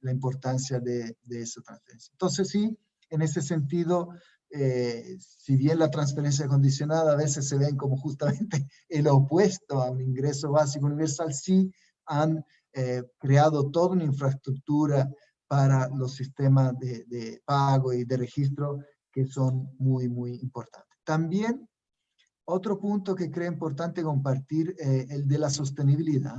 la importancia de esa transferencia. Entonces sí, en ese sentido, si bien la transferencia condicionada a veces se ven como justamente el opuesto a un ingreso básico universal, sí han creado toda una infraestructura para los sistemas de pago y de registro que son muy, muy importantes. También otro punto que creo importante compartir es el de la sostenibilidad,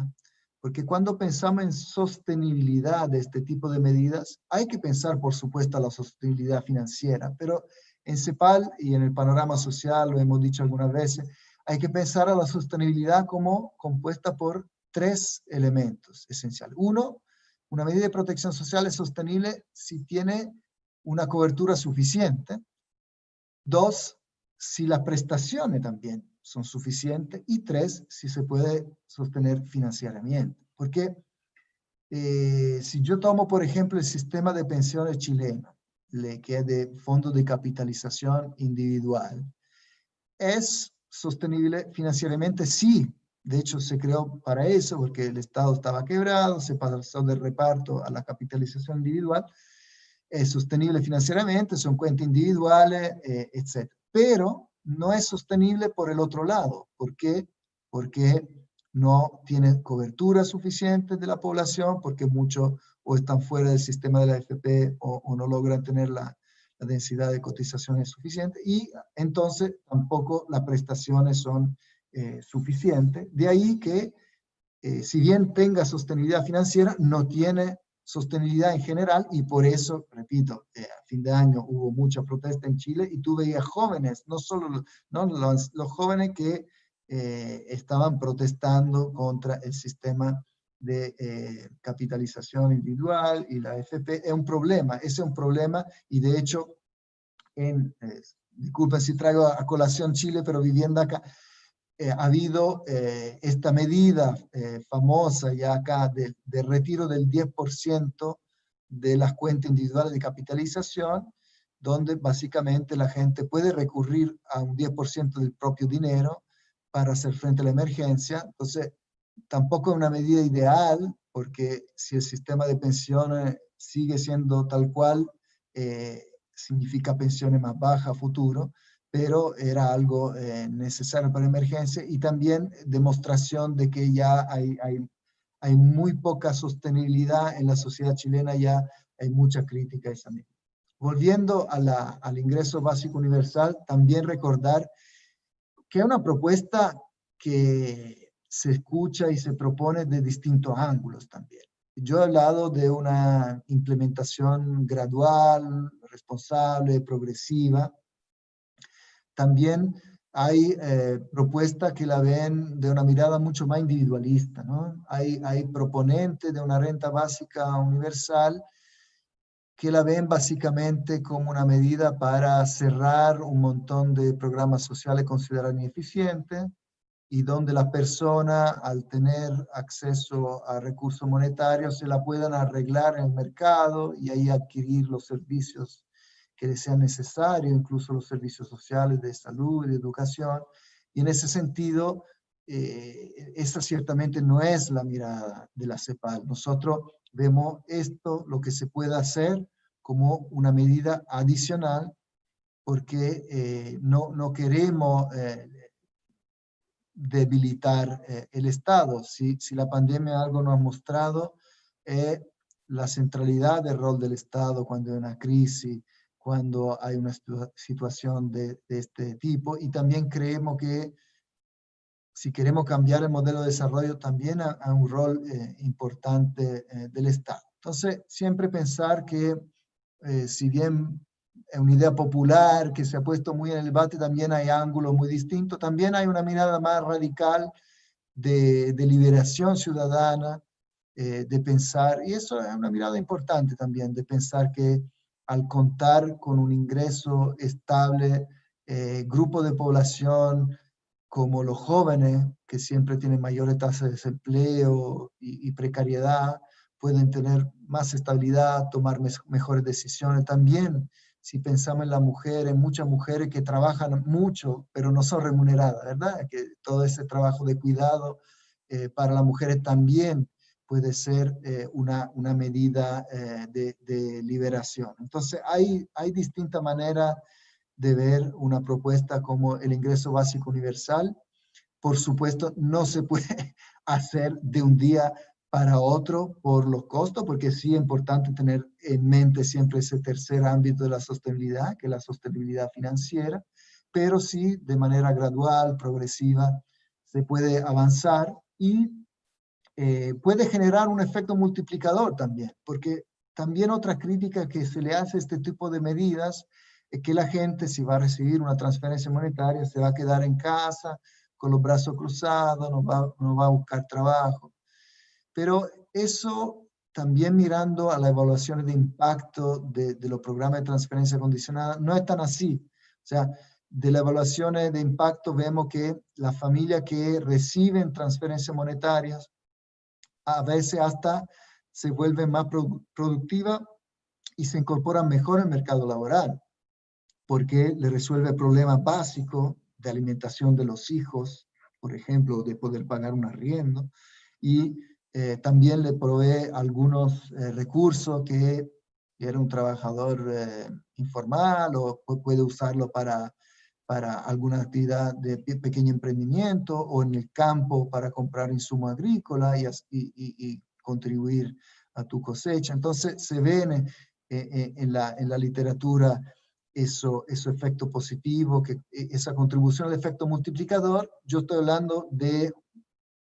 porque cuando pensamos en sostenibilidad de este tipo de medidas, hay que pensar, por supuesto, a la sostenibilidad financiera, pero en CEPAL y en el panorama social, lo hemos dicho algunas veces, hay que pensar a la sostenibilidad como compuesta por 3 elementos esenciales. Uno, una medida de protección social es sostenible si tiene una cobertura suficiente. 2, si las prestaciones también son suficientes. Y 3, si se puede sostener financieramente. Porque si yo tomo, por ejemplo, el sistema de pensiones chileno, que es de fondo de capitalización individual, ¿es sostenible financieramente? Sí. De hecho, se creó para eso, porque el Estado estaba quebrado, se pasó del reparto a la capitalización individual. Es sostenible financieramente, son cuentas individuales, etc. Pero no es sostenible por el otro lado. ¿Por qué? Porque no tiene cobertura suficiente de la población, porque muchos o están fuera del sistema de la AFP o no logran tener la densidad de cotizaciones suficiente, y entonces tampoco las prestaciones son suficientes. De ahí que, si bien tenga sostenibilidad financiera, no tiene sostenibilidad en general, y por eso, repito, a fin de año hubo mucha protesta en Chile, y tú veías jóvenes, no solo los jóvenes que estaban protestando contra el sistema de capitalización individual y la AFP. Es un problema, ese es un problema, y de hecho, disculpen si traigo a colación Chile, pero viviendo acá, ha habido esta medida famosa ya acá de retiro del 10% de las cuentas individuales de capitalización, donde básicamente la gente puede recurrir a un 10% del propio dinero para hacer frente a la emergencia. Entonces, tampoco es una medida ideal, porque si el sistema de pensiones sigue siendo tal cual, significa pensiones más bajas a futuro, pero era algo necesario para la emergencia, y también demostración de que ya hay muy poca sostenibilidad en la sociedad chilena, ya hay mucha crítica a esa medida. Volviendo al ingreso básico universal, también recordar que es una propuesta que se escucha y se propone de distintos ángulos también. Yo he hablado de una implementación gradual, responsable, progresiva. También hay propuestas que la ven de una mirada mucho más individualista, ¿no? Hay proponentes de una renta básica universal que la ven básicamente como una medida para cerrar un montón de programas sociales considerados ineficientes, y donde las personas, al tener acceso a recursos monetarios, se la puedan arreglar en el mercado y ahí adquirir los servicios que les sean necesarios, incluso los servicios sociales de salud y de educación. Y en ese sentido, esa ciertamente no es la mirada de la CEPAL. Nosotros vemos esto, lo que se puede hacer, como una medida adicional, porque no queremos debilitar el Estado. Si la pandemia algo nos ha mostrado, la centralidad del rol del Estado cuando hay una crisis, cuando hay una situación de este tipo, y también creemos que si queremos cambiar el modelo de desarrollo, también hay un rol importante del Estado. Entonces, siempre pensar que si bien es una idea popular que se ha puesto muy en el debate, también hay ángulos muy distintos. También hay una mirada más radical de liberación ciudadana, de pensar, y eso es una mirada importante también, de pensar que al contar con un ingreso estable, grupo de población como los jóvenes, que siempre tienen mayores tasas de desempleo y precariedad, pueden tener más estabilidad, tomar mejores decisiones. También, si pensamos en las mujeres, muchas mujeres que trabajan mucho, pero no son remuneradas, ¿verdad? Que todo ese trabajo de cuidado para las mujeres también puede ser una medida de liberación. Entonces, hay distintas maneras de ver una propuesta como el ingreso básico universal. Por supuesto, no se puede hacer de un día para otro por los costos, porque sí es importante tener en mente siempre ese tercer ámbito de la sostenibilidad, que es la sostenibilidad financiera, pero sí de manera gradual, progresiva, se puede avanzar y puede generar un efecto multiplicador también, porque también otra crítica que se le hace a este tipo de medidas es que la gente, si va a recibir una transferencia monetaria, se va a quedar en casa con los brazos cruzados, no va a buscar trabajo. Pero eso también mirando a las evaluaciones de impacto de los programas de transferencia condicionada, no es tan así. O sea, de las evaluaciones de impacto vemos que las familias que reciben transferencias monetarias a veces hasta se vuelven más productivas y se incorporan mejor al mercado laboral, porque le resuelve problemas básicos de alimentación de los hijos, por ejemplo, de poder pagar un arriendo, y también le provee algunos recursos que era un trabajador informal o puede usarlo para alguna actividad de pequeño emprendimiento o en el campo para comprar insumos agrícolas y contribuir a tu cosecha. Entonces se ven en la literatura esos efectos positivos, esa contribución al efecto multiplicador. Yo estoy hablando de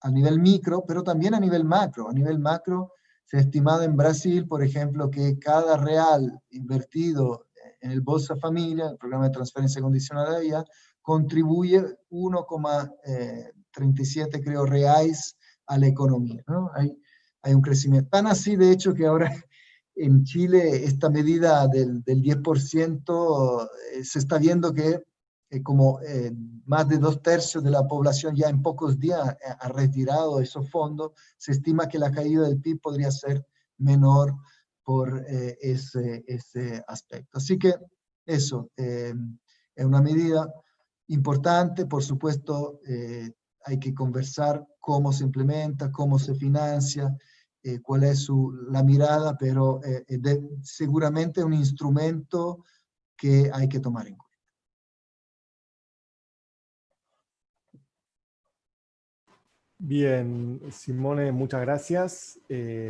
a nivel micro, pero también a nivel macro. A nivel macro se ha estimado en Brasil, por ejemplo, que cada real invertido en el Bolsa Familia, el programa de transferencia condicionada de allá, contribuye 1,37, creo, reais a la economía, ¿no? Hay un crecimiento. Tan así, de hecho, que ahora en Chile esta medida del 10% se está viendo que como más de 2/3 de la población ya en pocos días ha retirado esos fondos, se estima que la caída del PIB podría ser menor por ese aspecto. Así que eso es una medida importante. Por supuesto, hay que conversar cómo se implementa, cómo se financia, cuál es la mirada, pero seguramente es un instrumento que hay que tomar en cuenta. Bien, Simone, muchas gracias.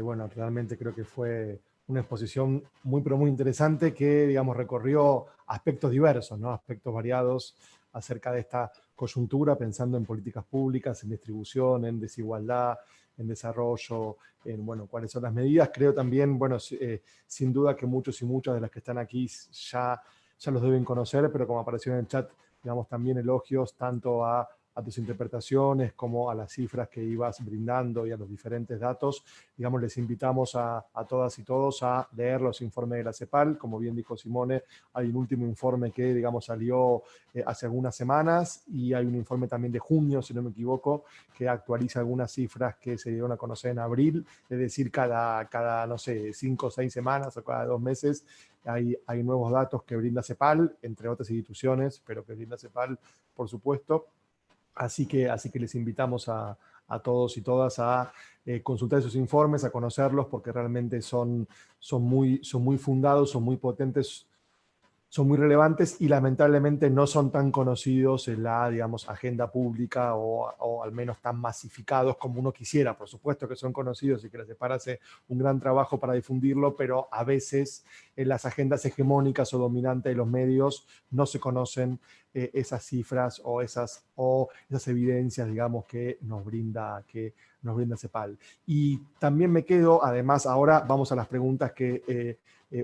Bueno, realmente creo que fue una exposición muy, pero muy interesante que, digamos, recorrió aspectos diversos, ¿no? Aspectos variados acerca de esta coyuntura, pensando en políticas públicas, en distribución, en desigualdad, en desarrollo, en, bueno, cuáles son las medidas. Creo también, bueno, sin duda que muchos y muchas de las que están aquí ya los deben conocer, pero como apareció en el chat, digamos, también elogios tanto a tus interpretaciones, como a las cifras que ibas brindando y a los diferentes datos. Digamos, les invitamos a todas y todos a leer los informes de la CEPAL. Como bien dijo Simone, hay un último informe que, digamos, salió hace algunas semanas y hay un informe también de junio, si no me equivoco, que actualiza algunas cifras que se dieron a conocer en abril, es decir, cada no sé, 5 o 6 semanas o cada 2 meses hay nuevos datos que brinda CEPAL, entre otras instituciones, pero que brinda CEPAL, por supuesto. Así que les invitamos a todos y todas a consultar esos informes, a conocerlos, porque realmente son muy fundados, son muy potentes, son muy relevantes y lamentablemente no son tan conocidos en la, digamos, agenda pública o al menos tan masificados como uno quisiera. Por supuesto que son conocidos y que la CEPAL hace un gran trabajo para difundirlo, pero a veces en las agendas hegemónicas o dominantes de los medios no se conocen esas cifras o esas evidencias, digamos, que nos brinda CEPAL. Y también me quedo, además, ahora vamos a las preguntas que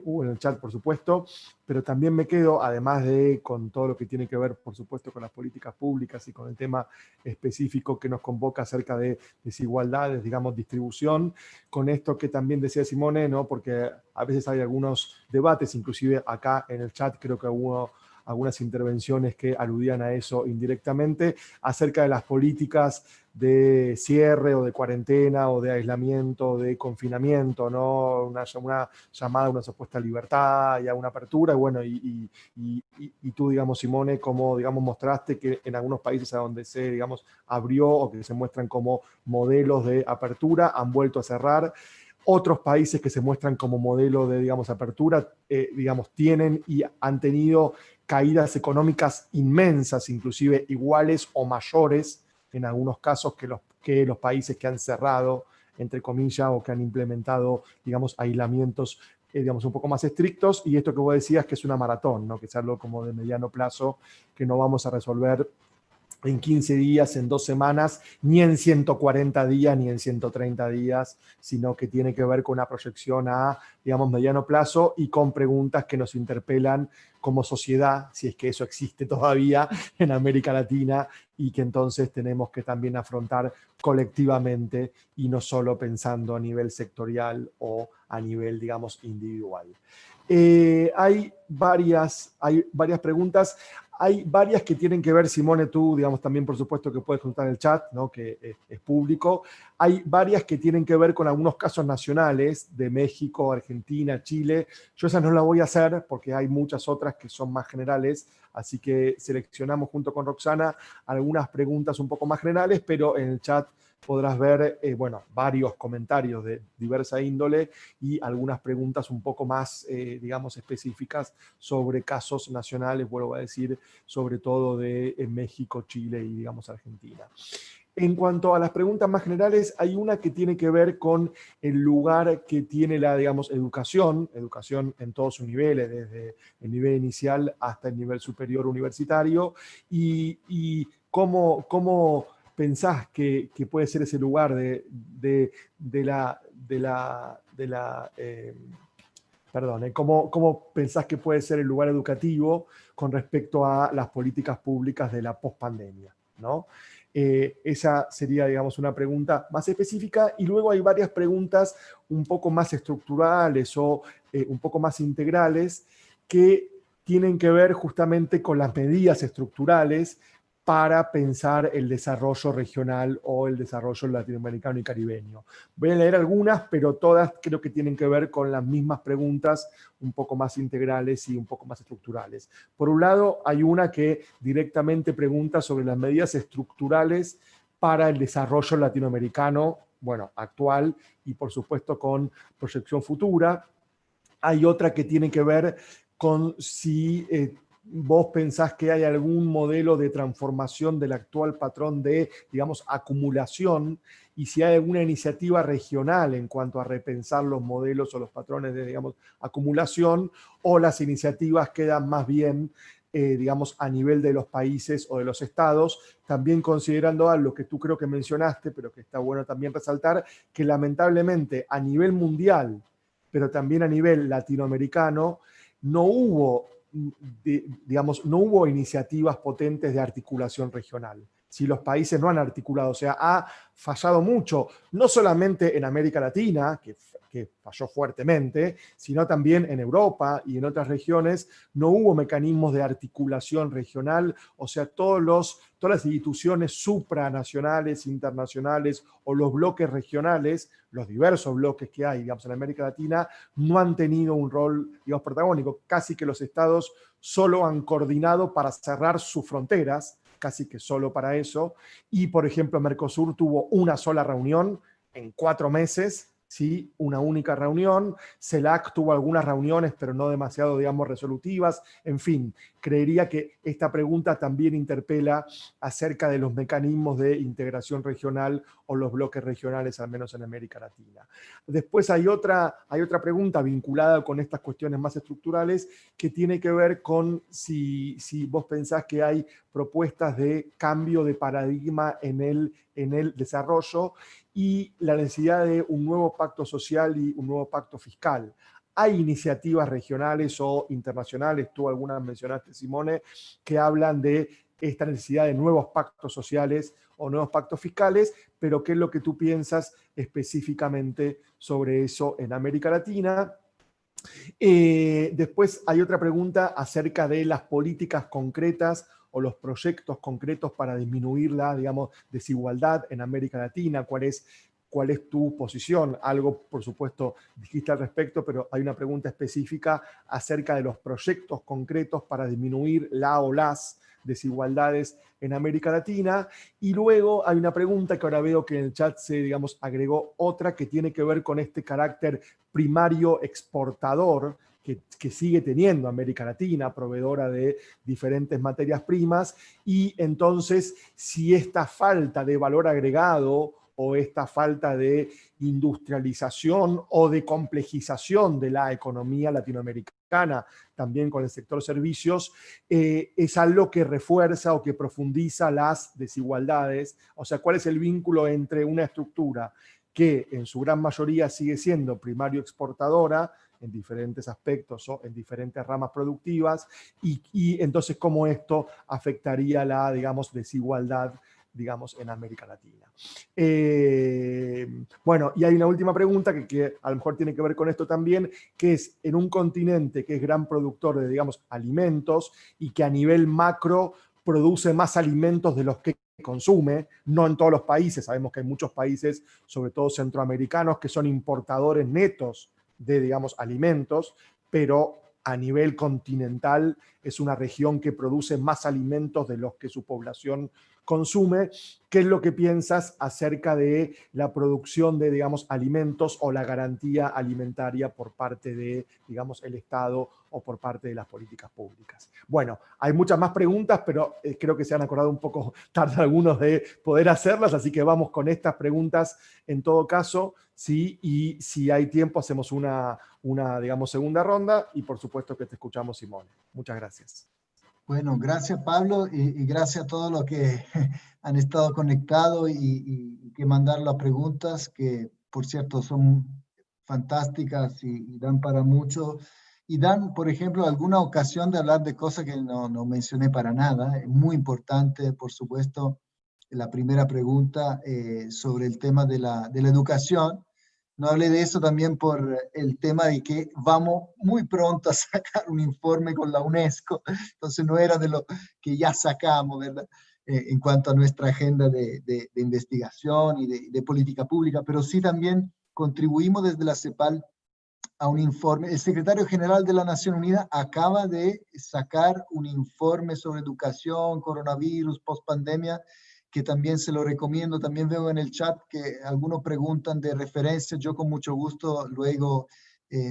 hubo en el chat, por supuesto, pero también me quedo, además de con todo lo que tiene que ver, por supuesto, con las políticas públicas y con el tema específico que nos convoca acerca de desigualdades, digamos, distribución, con esto que también decía Simone, ¿no? Porque a veces hay algunos debates, inclusive acá en el chat creo que hubo algunas intervenciones que aludían a eso indirectamente, acerca de las políticas de cierre o de cuarentena o de aislamiento, de confinamiento, ¿no? Una llamada a una supuesta libertad y a una apertura. Y bueno, y tú, digamos, Simone, como, digamos, mostraste que en algunos países a donde se, digamos, abrió o que se muestran como modelos de apertura, han vuelto a cerrar. Otros países que se muestran como modelo de, digamos, apertura, digamos, tienen y han tenido caídas económicas inmensas, inclusive iguales o mayores en algunos casos que los países que han cerrado, entre comillas, o que han implementado, digamos, aislamientos, digamos, un poco más estrictos. Y esto que vos decías, que es una maratón, ¿no? Que es algo como de mediano plazo, que no vamos a resolver en 15 días, en 2 semanas, ni en 140 días, ni en 130 días, sino que tiene que ver con una proyección a, digamos, mediano plazo y con preguntas que nos interpelan como sociedad, si es que eso existe todavía en América Latina, y que entonces tenemos que también afrontar colectivamente y no solo pensando a nivel sectorial o a nivel, digamos, individual. Hay varias preguntas. Hay varias que tienen que ver, Simone, tú, digamos, también por supuesto que puedes contar el chat, ¿no? Que es público. Hay varias que tienen que ver con algunos casos nacionales de México, Argentina, Chile. Yo esas no las voy a hacer porque hay muchas otras que son más generales, así que seleccionamos junto con Roxana algunas preguntas un poco más generales, pero en el chat podrás ver, bueno, varios comentarios de diversa índole y algunas preguntas un poco más, digamos, específicas sobre casos nacionales, vuelvo a decir, sobre todo de México, Chile y, digamos, Argentina. En cuanto a las preguntas más generales, hay una que tiene que ver con el lugar que tiene la, digamos, educación en todos sus niveles, desde el nivel inicial hasta el nivel superior universitario, y cómo pensás que puede ser ese lugar ¿cómo pensás que puede ser el lugar educativo con respecto a las políticas públicas de la pospandemia, ¿no? Esa sería, digamos, una pregunta más específica, y luego hay varias preguntas un poco más estructurales o un poco más integrales que tienen que ver justamente con las medidas estructurales para pensar el desarrollo regional o el desarrollo latinoamericano y caribeño. Voy a leer algunas, pero todas creo que tienen que ver con las mismas preguntas un poco más integrales y un poco más estructurales. Por un lado, hay una que directamente pregunta sobre las medidas estructurales para el desarrollo latinoamericano, bueno, actual y por supuesto con proyección futura. Hay otra que tiene que ver con si vos pensás que hay algún modelo de transformación del actual patrón de, digamos, acumulación, y si hay alguna iniciativa regional en cuanto a repensar los modelos o los patrones de, digamos, acumulación, o las iniciativas quedan más bien, digamos, a nivel de los países o de los estados, también considerando algo que tú creo que mencionaste, pero que está bueno también resaltar, que lamentablemente a nivel mundial, pero también a nivel latinoamericano, no hubo, digamos, no hubo iniciativas potentes de articulación regional. Si los países no han articulado, o sea, ha fallado mucho, no solamente en América Latina, que falló fuertemente, sino también en Europa y en otras regiones, no hubo mecanismos de articulación regional, o sea, todas las instituciones supranacionales, internacionales o los bloques regionales, los diversos bloques que hay, digamos, en América Latina, no han tenido un rol, digamos, protagónico. Casi que los estados solo han coordinado para cerrar sus fronteras, casi que solo para eso, y por ejemplo Mercosur tuvo una sola reunión en 4 meses, ¿sí? Una única reunión. CELAC tuvo algunas reuniones, pero no demasiado, digamos, resolutivas. En fin, creería que esta pregunta también interpela acerca de los mecanismos de integración regional o los bloques regionales, al menos en América Latina. Después hay otra pregunta vinculada con estas cuestiones más estructurales que tiene que ver con si vos pensás que hay propuestas de cambio de paradigma en el desarrollo. y la necesidad de un nuevo pacto social y un nuevo pacto fiscal. Hay iniciativas regionales o internacionales, tú algunas mencionaste, Simone, que hablan de esta necesidad de nuevos pactos sociales o nuevos pactos fiscales, pero ¿qué es lo que tú piensas específicamente sobre eso en América Latina? Después hay otra pregunta acerca de las políticas concretas o los proyectos concretos para disminuir la, digamos, desigualdad en América Latina. ¿Cuál es tu posición? Algo, por supuesto, dijiste al respecto, pero hay una pregunta específica acerca de los proyectos concretos para disminuir la o las desigualdades en América Latina. Y luego hay una pregunta que ahora veo que en el chat se, digamos, agregó otra que tiene que ver con este carácter primario exportador que sigue teniendo América Latina, proveedora de diferentes materias primas, y entonces si esta falta de valor agregado o esta falta de industrialización o de complejización de la economía latinoamericana, también con el sector servicios, es algo que refuerza o que profundiza las desigualdades. O sea, ¿cuál es el vínculo entre una estructura que en su gran mayoría sigue siendo primario exportadora en diferentes aspectos o en diferentes ramas productivas, y entonces cómo esto afectaría la, digamos, desigualdad, digamos, en América Latina? Bueno, y hay una última pregunta que a lo mejor tiene que ver con esto también, que es en un continente que es gran productor de, digamos, alimentos y que a nivel macro produce más alimentos de los que consume, no en todos los países, sabemos que hay muchos países, sobre todo centroamericanos, que son importadores netos de, digamos, alimentos, pero a nivel continental es una región que produce más alimentos de los que su población consume. ¿Qué es lo que piensas acerca de la producción de, digamos, alimentos o la garantía alimentaria por parte de, digamos, el Estado o por parte de las políticas públicas? Bueno, hay muchas más preguntas, pero creo que se han acordado un poco tarde algunos de poder hacerlas, así que vamos con estas preguntas en todo caso, ¿sí? Y si hay tiempo hacemos una digamos, segunda ronda, y por supuesto que te escuchamos, Simone. Muchas gracias. Bueno, gracias Pablo y gracias a todos los que han estado conectados y que mandaron las preguntas, que por cierto son fantásticas y dan para mucho. Y dan, por ejemplo, alguna ocasión de hablar de cosas que no mencioné para nada. Es muy importante, por supuesto, la primera pregunta sobre el tema de la educación. No hablé de eso también por el tema de que vamos muy pronto a sacar un informe con la UNESCO, entonces no era de lo que ya sacamos, ¿verdad? En cuanto a nuestra agenda de investigación y de política pública, pero sí también contribuimos desde la CEPAL a un informe. El secretario general de la Nación Unida acaba de sacar un informe sobre educación, coronavirus, post-pandemia, que también se lo recomiendo. También veo en el chat que algunos preguntan de referencias. Yo con mucho gusto luego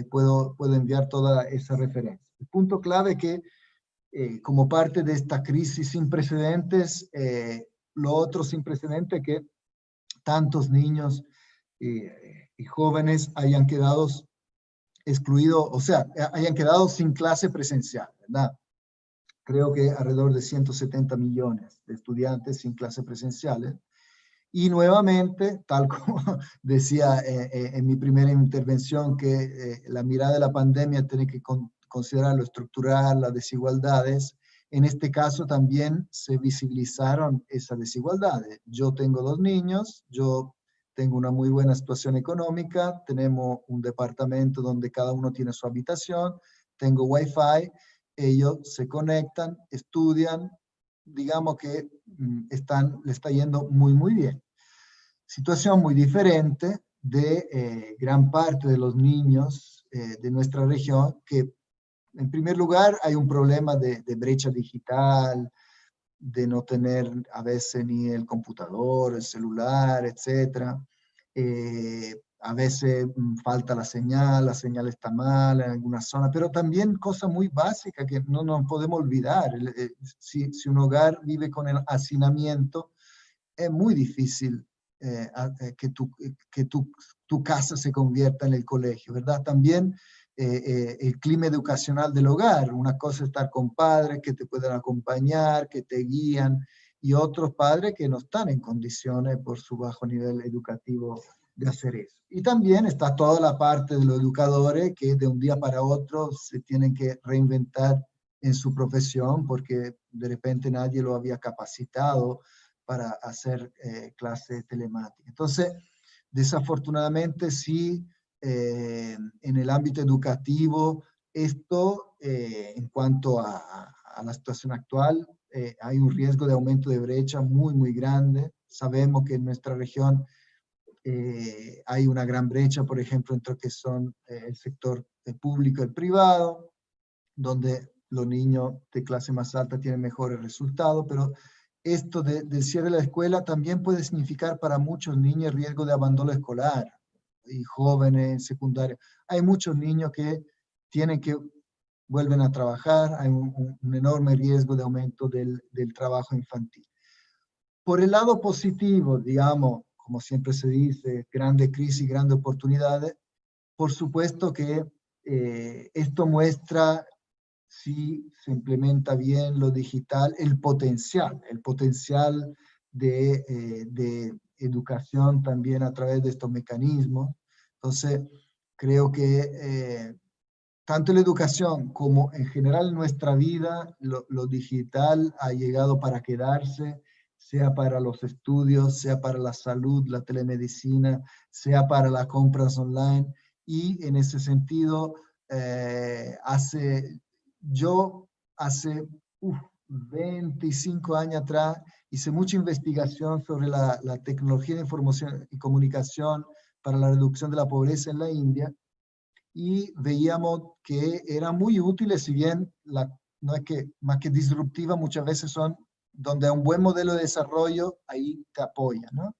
puedo enviar toda esa referencia. El punto clave es que como parte de esta crisis sin precedentes, lo otro sin precedentes es que tantos niños y jóvenes hayan quedado excluidos, o sea, hayan quedado sin clase presencial, ¿verdad? Creo que alrededor de 170 millones de estudiantes sin clases presenciales. Y nuevamente, tal como decía en mi primera intervención, que la mirada de la pandemia tiene que considerar lo estructural, las desigualdades. En este caso también se visibilizaron esas desigualdades. Yo tengo 2 niños, yo tengo una muy buena situación económica, tenemos un departamento donde cada uno tiene su habitación, tengo Wi-Fi, ellos se conectan, estudian, digamos que le está yendo muy, muy bien. Situación muy diferente de gran parte de los niños de nuestra región, que en primer lugar hay un problema de brecha digital, de no tener a veces ni el computador, el celular, etc. A veces falta la señal está mal en algunas zonas, pero también cosas muy básicas que no nos podemos olvidar. Si un hogar vive con el hacinamiento, es muy difícil que tu casa se convierta en el colegio, ¿verdad? También el clima educacional del hogar. Una cosa es estar con padres que te pueden acompañar, que te guían, y otros padres que no están en condiciones por su bajo nivel educativo de hacer eso. Y también está toda la parte de los educadores que de un día para otro se tienen que reinventar en su profesión porque de repente nadie lo había capacitado para hacer clase telemática. Entonces, desafortunadamente sí, en el ámbito educativo, esto en cuanto a la situación actual, hay un riesgo de aumento de brecha muy, muy grande. Sabemos que en nuestra región hay una gran brecha, por ejemplo, entre lo que son el sector público y el privado, donde los niños de clase más alta tienen mejores resultados, pero esto del cierre de la escuela también puede significar para muchos niños riesgo de abandono escolar y jóvenes en secundaria. Hay muchos niños que tienen que vuelven a trabajar, hay un enorme riesgo de aumento del trabajo infantil. Por el lado positivo, digamos, como siempre se dice, grande crisis, grandes oportunidades, por supuesto que esto muestra, si se bien lo digital, el potencial de educación también a través de estos mecanismos. Entonces, creo que tanto la educación como en general nuestra vida, lo digital ha llegado para quedarse, sea para los estudios, sea para la salud, la telemedicina, sea para las compras online. Y en ese sentido, yo hace 25 años atrás hice mucha investigación sobre la tecnología de información y comunicación para la reducción de la pobreza en la India, y veíamos que eran muy útiles, si bien no es que más que disruptiva, muchas veces son donde hay un buen modelo de desarrollo, ahí te apoya, ¿no?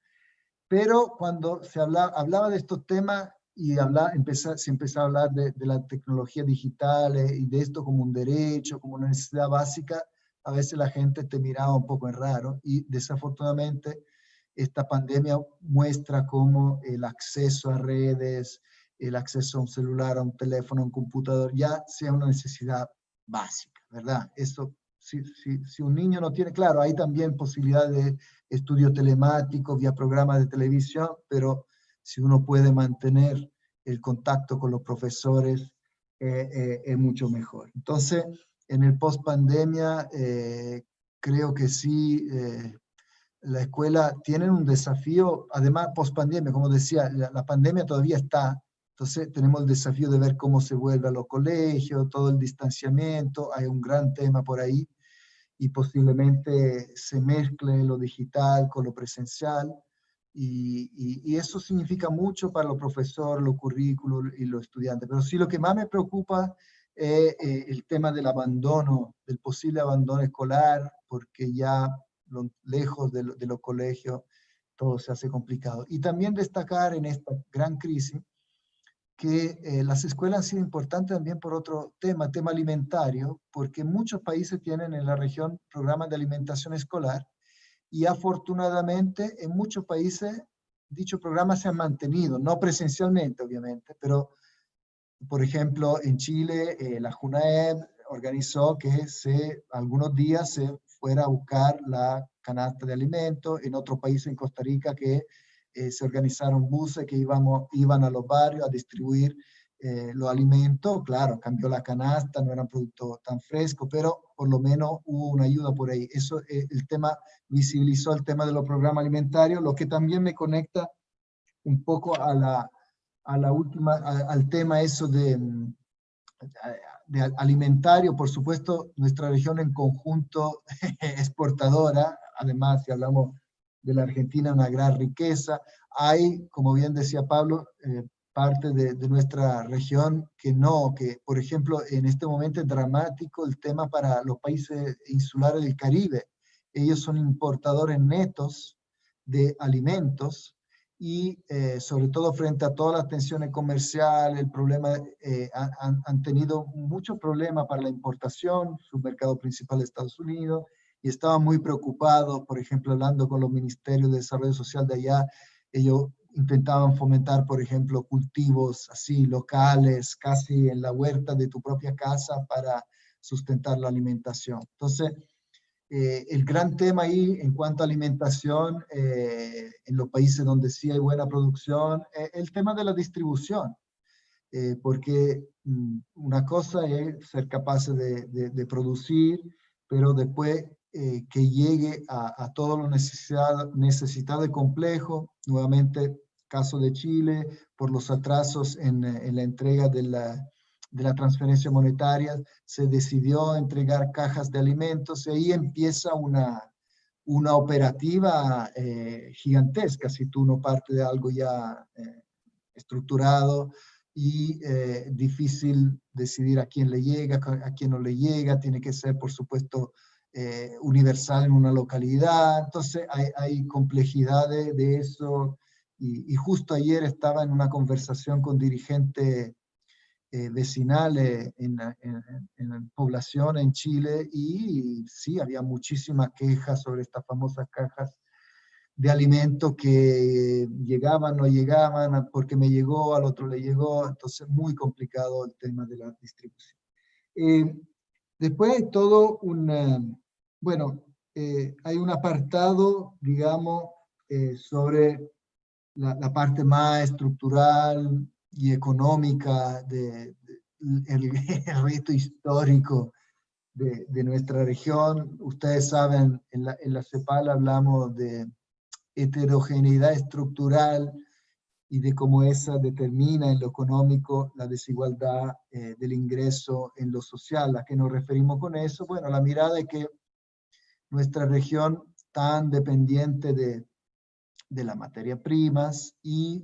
Pero cuando se hablaba de estos temas y se empezaba a hablar de la tecnología digital y de esto como un derecho, como una necesidad básica, a veces la gente te miraba un poco en raro, y desafortunadamente esta pandemia muestra cómo el acceso a redes, el acceso a un celular, a un teléfono, a un computador, ya sea una necesidad básica, ¿verdad? Eso, si un niño no tiene, claro, hay también posibilidad de estudio telemático vía programas de televisión, pero si uno puede mantener el contacto con los profesores, es mucho mejor. Entonces, en el post-pandemia, creo que sí, la escuela tiene un desafío, además post-pandemia, como decía, la pandemia todavía está, entonces tenemos el desafío de ver cómo se vuelve a los colegios, todo el distanciamiento, hay un gran tema por ahí, y posiblemente se mezcle lo digital con lo presencial, y eso significa mucho para los profesores, los currículos y los estudiantes. Pero sí, lo que más me preocupa es el tema del abandono, del posible abandono escolar, porque ya lejos de los colegios todo se hace complicado. Y también destacar en esta gran crisis que las escuelas han sido importantes también por otro tema alimentario, porque muchos países tienen en la región programas de alimentación escolar, y afortunadamente en muchos países dichos programas se han mantenido, no presencialmente obviamente, pero por ejemplo en Chile la JUNAEB organizó que algunos días se fuera a buscar la canasta de alimentos, en otros países, en Costa Rica, que se organizaron buses que iban a los barrios a distribuir los alimentos. Claro, cambió la canasta, no eran productos tan frescos, pero por lo menos hubo una ayuda por ahí. Eso, el tema, visibilizó el tema de los programas alimentarios, lo que también me conecta un poco al tema eso de alimentario. Por supuesto, nuestra región en conjunto exportadora, además, si hablamos de la Argentina, una gran riqueza. Hay, como bien decía Pablo, parte de nuestra región que por ejemplo, en este momento es dramático el tema para los países insulares del Caribe. Ellos son importadores netos de alimentos, y sobre todo frente a todas las tensiones comerciales, el problema, han tenido muchos problemas para la importación, su mercado principal es Estados Unidos, y estaban muy preocupados, por ejemplo, hablando con los ministerios de desarrollo social de allá, ellos intentaban fomentar, por ejemplo, cultivos así locales, casi en la huerta de tu propia casa, para sustentar la alimentación. Entonces, el gran tema ahí en cuanto a alimentación, en los países donde sí hay buena producción, el tema de la distribución. Porque una cosa es ser capaces de producir, pero después que llegue a todo lo necesitado y complejo. Nuevamente, caso de Chile, por los atrasos en la entrega de la transferencia monetaria, se decidió entregar cajas de alimentos y ahí empieza una operativa gigantesca si tú no partes de algo ya estructurado y difícil decidir a quién le llega, a quién no le llega, tiene que ser, por supuesto, universal en una localidad, entonces hay complejidades de eso, y justo ayer estaba en una conversación con dirigentes vecinales en población en Chile, y sí, había muchísimas quejas sobre estas famosas cajas de alimentos que llegaban, no llegaban, porque me llegó, al otro le llegó, entonces muy complicado el tema de la distribución. Después hay todo bueno, hay un apartado, digamos, sobre la parte más estructural y económica el reto histórico de nuestra región. Ustedes saben, en la CEPAL hablamos de heterogeneidad estructural y de cómo esa determina en lo económico la desigualdad del ingreso en lo social. ¿A qué nos referimos con eso? Bueno, la mirada de que nuestra región tan dependiente de las materias primas y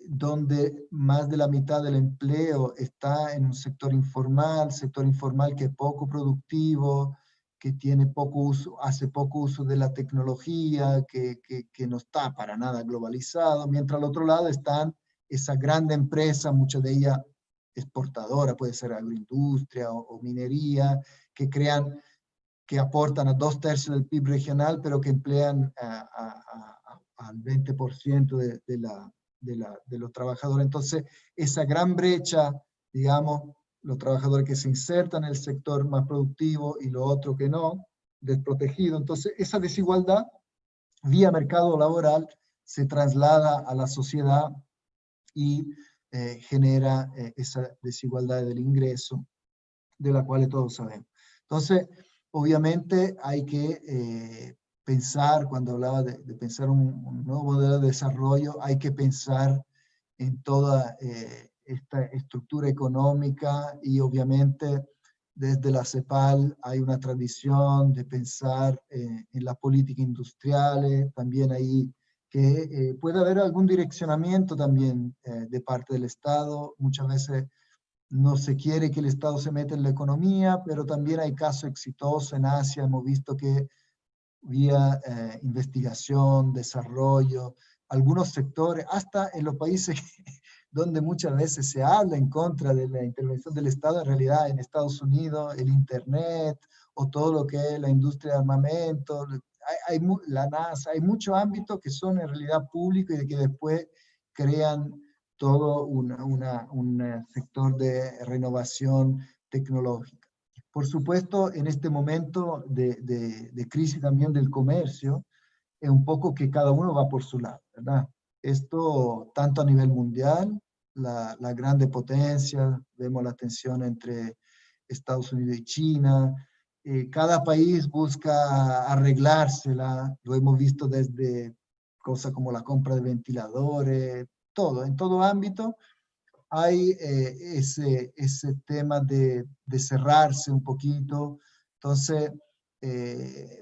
donde más de la mitad del empleo está en un sector informal que es poco productivo, que tiene poco uso, hace poco uso de la tecnología, que no está para nada globalizado, mientras al otro lado están esas grandes empresas, muchas de ellas exportadoras, puede ser agroindustria o minería, que aportan a 2/3 del PIB regional, pero que emplean al 20% de los trabajadores. Entonces, esa gran brecha, digamos, los trabajadores que se insertan en el sector más productivo y los otros que no, desprotegidos. Entonces, esa desigualdad vía mercado laboral se traslada a la sociedad y genera esa desigualdad del ingreso, de la cual todos sabemos. Entonces, obviamente hay que pensar, cuando hablaba de pensar un nuevo modelo de desarrollo, hay que pensar en toda esta estructura económica, y obviamente desde la CEPAL hay una tradición de pensar en las políticas industriales, también ahí que puede haber algún direccionamiento también de parte del Estado. Muchas veces no se quiere que el Estado se meta en la economía, pero también hay casos exitosos en Asia. Hemos visto que vía investigación, desarrollo, algunos sectores, hasta en los países donde muchas veces se habla en contra de la intervención del Estado, en realidad en Estados Unidos, el Internet o todo lo que es la industria de armamento, la NASA, hay muchos ámbitos que son en realidad públicos y que después crean todo un sector de renovación tecnológica. Por supuesto, en este momento de crisis también del comercio, es un poco que cada uno va por su lado, ¿verdad? Esto tanto a nivel mundial, la grande potencia, vemos la tensión entre Estados Unidos y China, cada país busca arreglársela, lo hemos visto desde cosas como la compra de ventiladores, en todo ámbito hay ese tema de cerrarse un poquito. Entonces,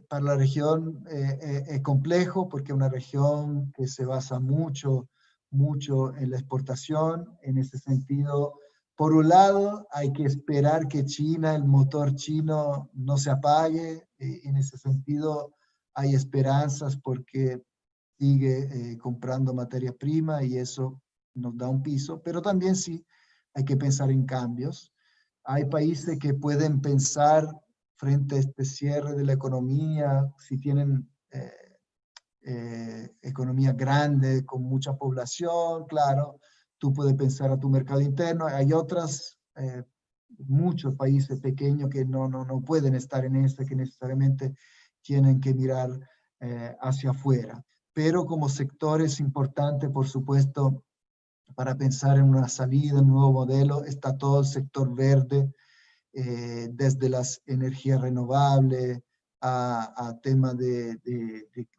para la región es complejo porque es una región que se basa mucho en la exportación. En ese sentido, por un lado, hay que esperar que China, el motor chino, no se apague. En ese sentido, hay esperanzas porque sigue comprando materia prima y eso nos da un piso, pero también sí hay que pensar en cambios. Hay países que pueden pensar frente a este cierre de la economía, si tienen economía grande, con mucha población, claro, tú puedes pensar a tu mercado interno. Hay otras muchos países pequeños que no pueden estar en esta, que necesariamente tienen que mirar hacia afuera. Pero como sector es importante, por supuesto, para pensar en una salida, en un nuevo modelo, está todo el sector verde, desde las energías renovables a temas de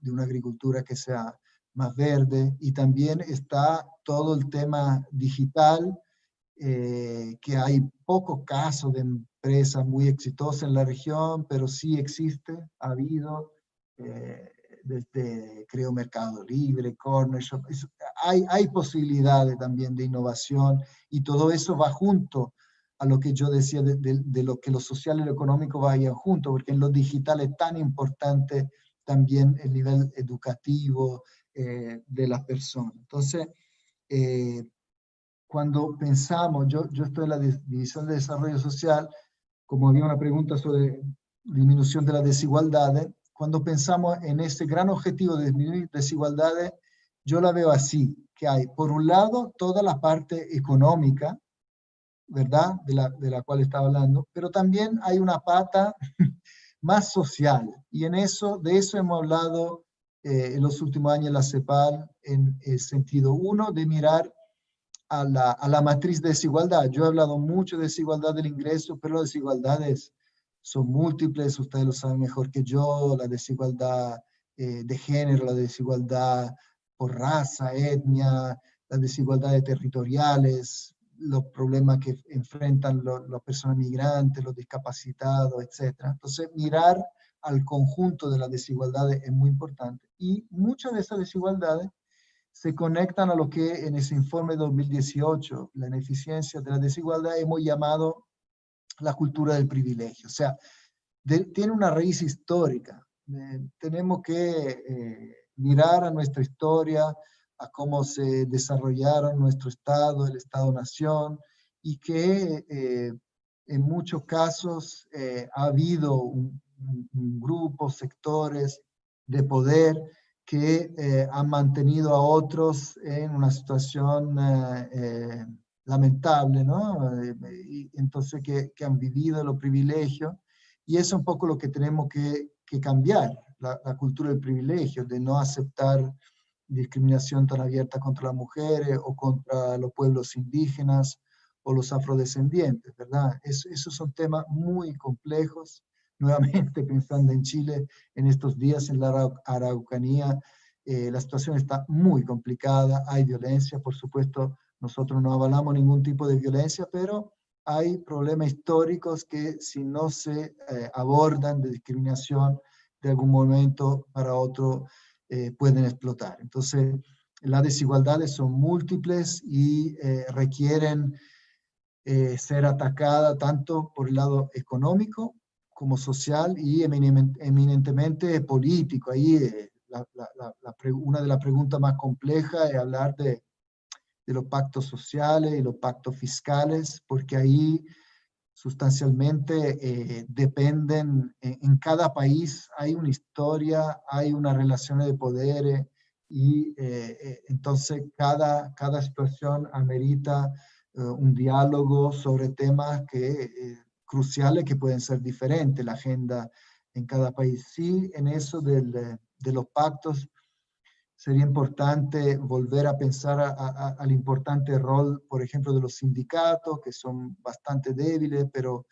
una agricultura que sea más verde, y también está todo el tema digital, que hay pocos casos de empresas muy exitosas en la región, pero sí existe, ha habido, desde, creo, Mercado Libre, Corner Shop, hay posibilidades también de innovación, y todo eso va junto a lo que yo decía de lo que lo social y lo económico vayan juntos, porque en lo digital es tan importante también el nivel educativo de las personas. Entonces, cuando pensamos, yo estoy en la División de Desarrollo Social, como había una pregunta sobre disminución de las desigualdades, cuando pensamos en ese gran objetivo de disminuir desigualdades, yo la veo así, que hay, por un lado, toda la parte económica, ¿verdad?, de la cual estaba hablando, pero también hay una pata más social, y de eso hemos hablado en los últimos años en la CEPAL, en el sentido, uno, de mirar a la matriz de desigualdad. Yo he hablado mucho de desigualdad del ingreso, pero las desigualdades son múltiples, ustedes lo saben mejor que yo, la desigualdad de género, la desigualdad por raza, etnia, las desigualdades territoriales, los problemas que enfrentan las personas migrantes, los discapacitados, etc. Entonces, mirar al conjunto de las desigualdades es muy importante. Y muchas de esas desigualdades se conectan a lo que en ese informe 2018, la ineficiencia de la desigualdad, hemos llamado la cultura del privilegio. O sea, tiene una raíz histórica. Tenemos que mirar a nuestra historia, a cómo se desarrollaron nuestro Estado, el Estado-Nación, y que en muchos casos ha habido un grupo, sectores de poder que han mantenido a otros en una situación lamentable, ¿no? Y entonces que han vivido los privilegios, y eso es un poco lo que tenemos que cambiar, la cultura del privilegio, de no aceptar discriminación tan abierta contra las mujeres o contra los pueblos indígenas o los afrodescendientes, ¿verdad? Esos son temas muy complejos. Nuevamente, pensando en Chile, en estos días en la Araucanía, la situación está muy complicada, hay violencia, por supuesto, nosotros no avalamos ningún tipo de violencia, pero hay problemas históricos que si no se abordan de discriminación de algún momento para otro, pueden explotar. Entonces, las desigualdades son múltiples y requieren ser atacadas tanto por el lado económico como social y eminentemente político. Ahí una de las preguntas más complejas es hablar de los pactos sociales y los pactos fiscales, porque ahí sustancialmente dependen, en cada país hay una historia, hay unas relaciones de poderes, y entonces cada situación amerita un diálogo sobre temas cruciales que pueden ser diferentes, la agenda en cada país. Sí, en eso de los pactos, sería importante volver a pensar al importante rol, por ejemplo, de los sindicatos, que son bastante débiles, pero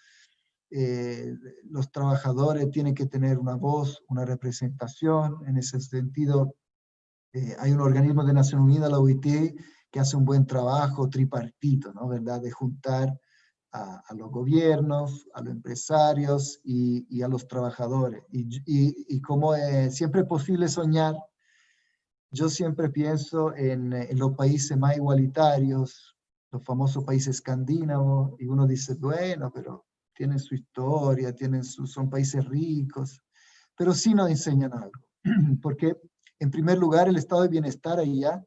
los trabajadores tienen que tener una voz, una representación. En ese sentido, hay un organismo de Naciones Unidas, la OIT, que hace un buen trabajo tripartito, ¿no? ¿Verdad? De juntar a los gobiernos, a los empresarios y a los trabajadores. Y como siempre es posible soñar, yo siempre pienso en los países más igualitarios, los famosos países escandinavos, y uno dice, bueno, pero tienen su historia, son países ricos, pero sí nos enseñan algo. Porque, en primer lugar, el estado de bienestar allá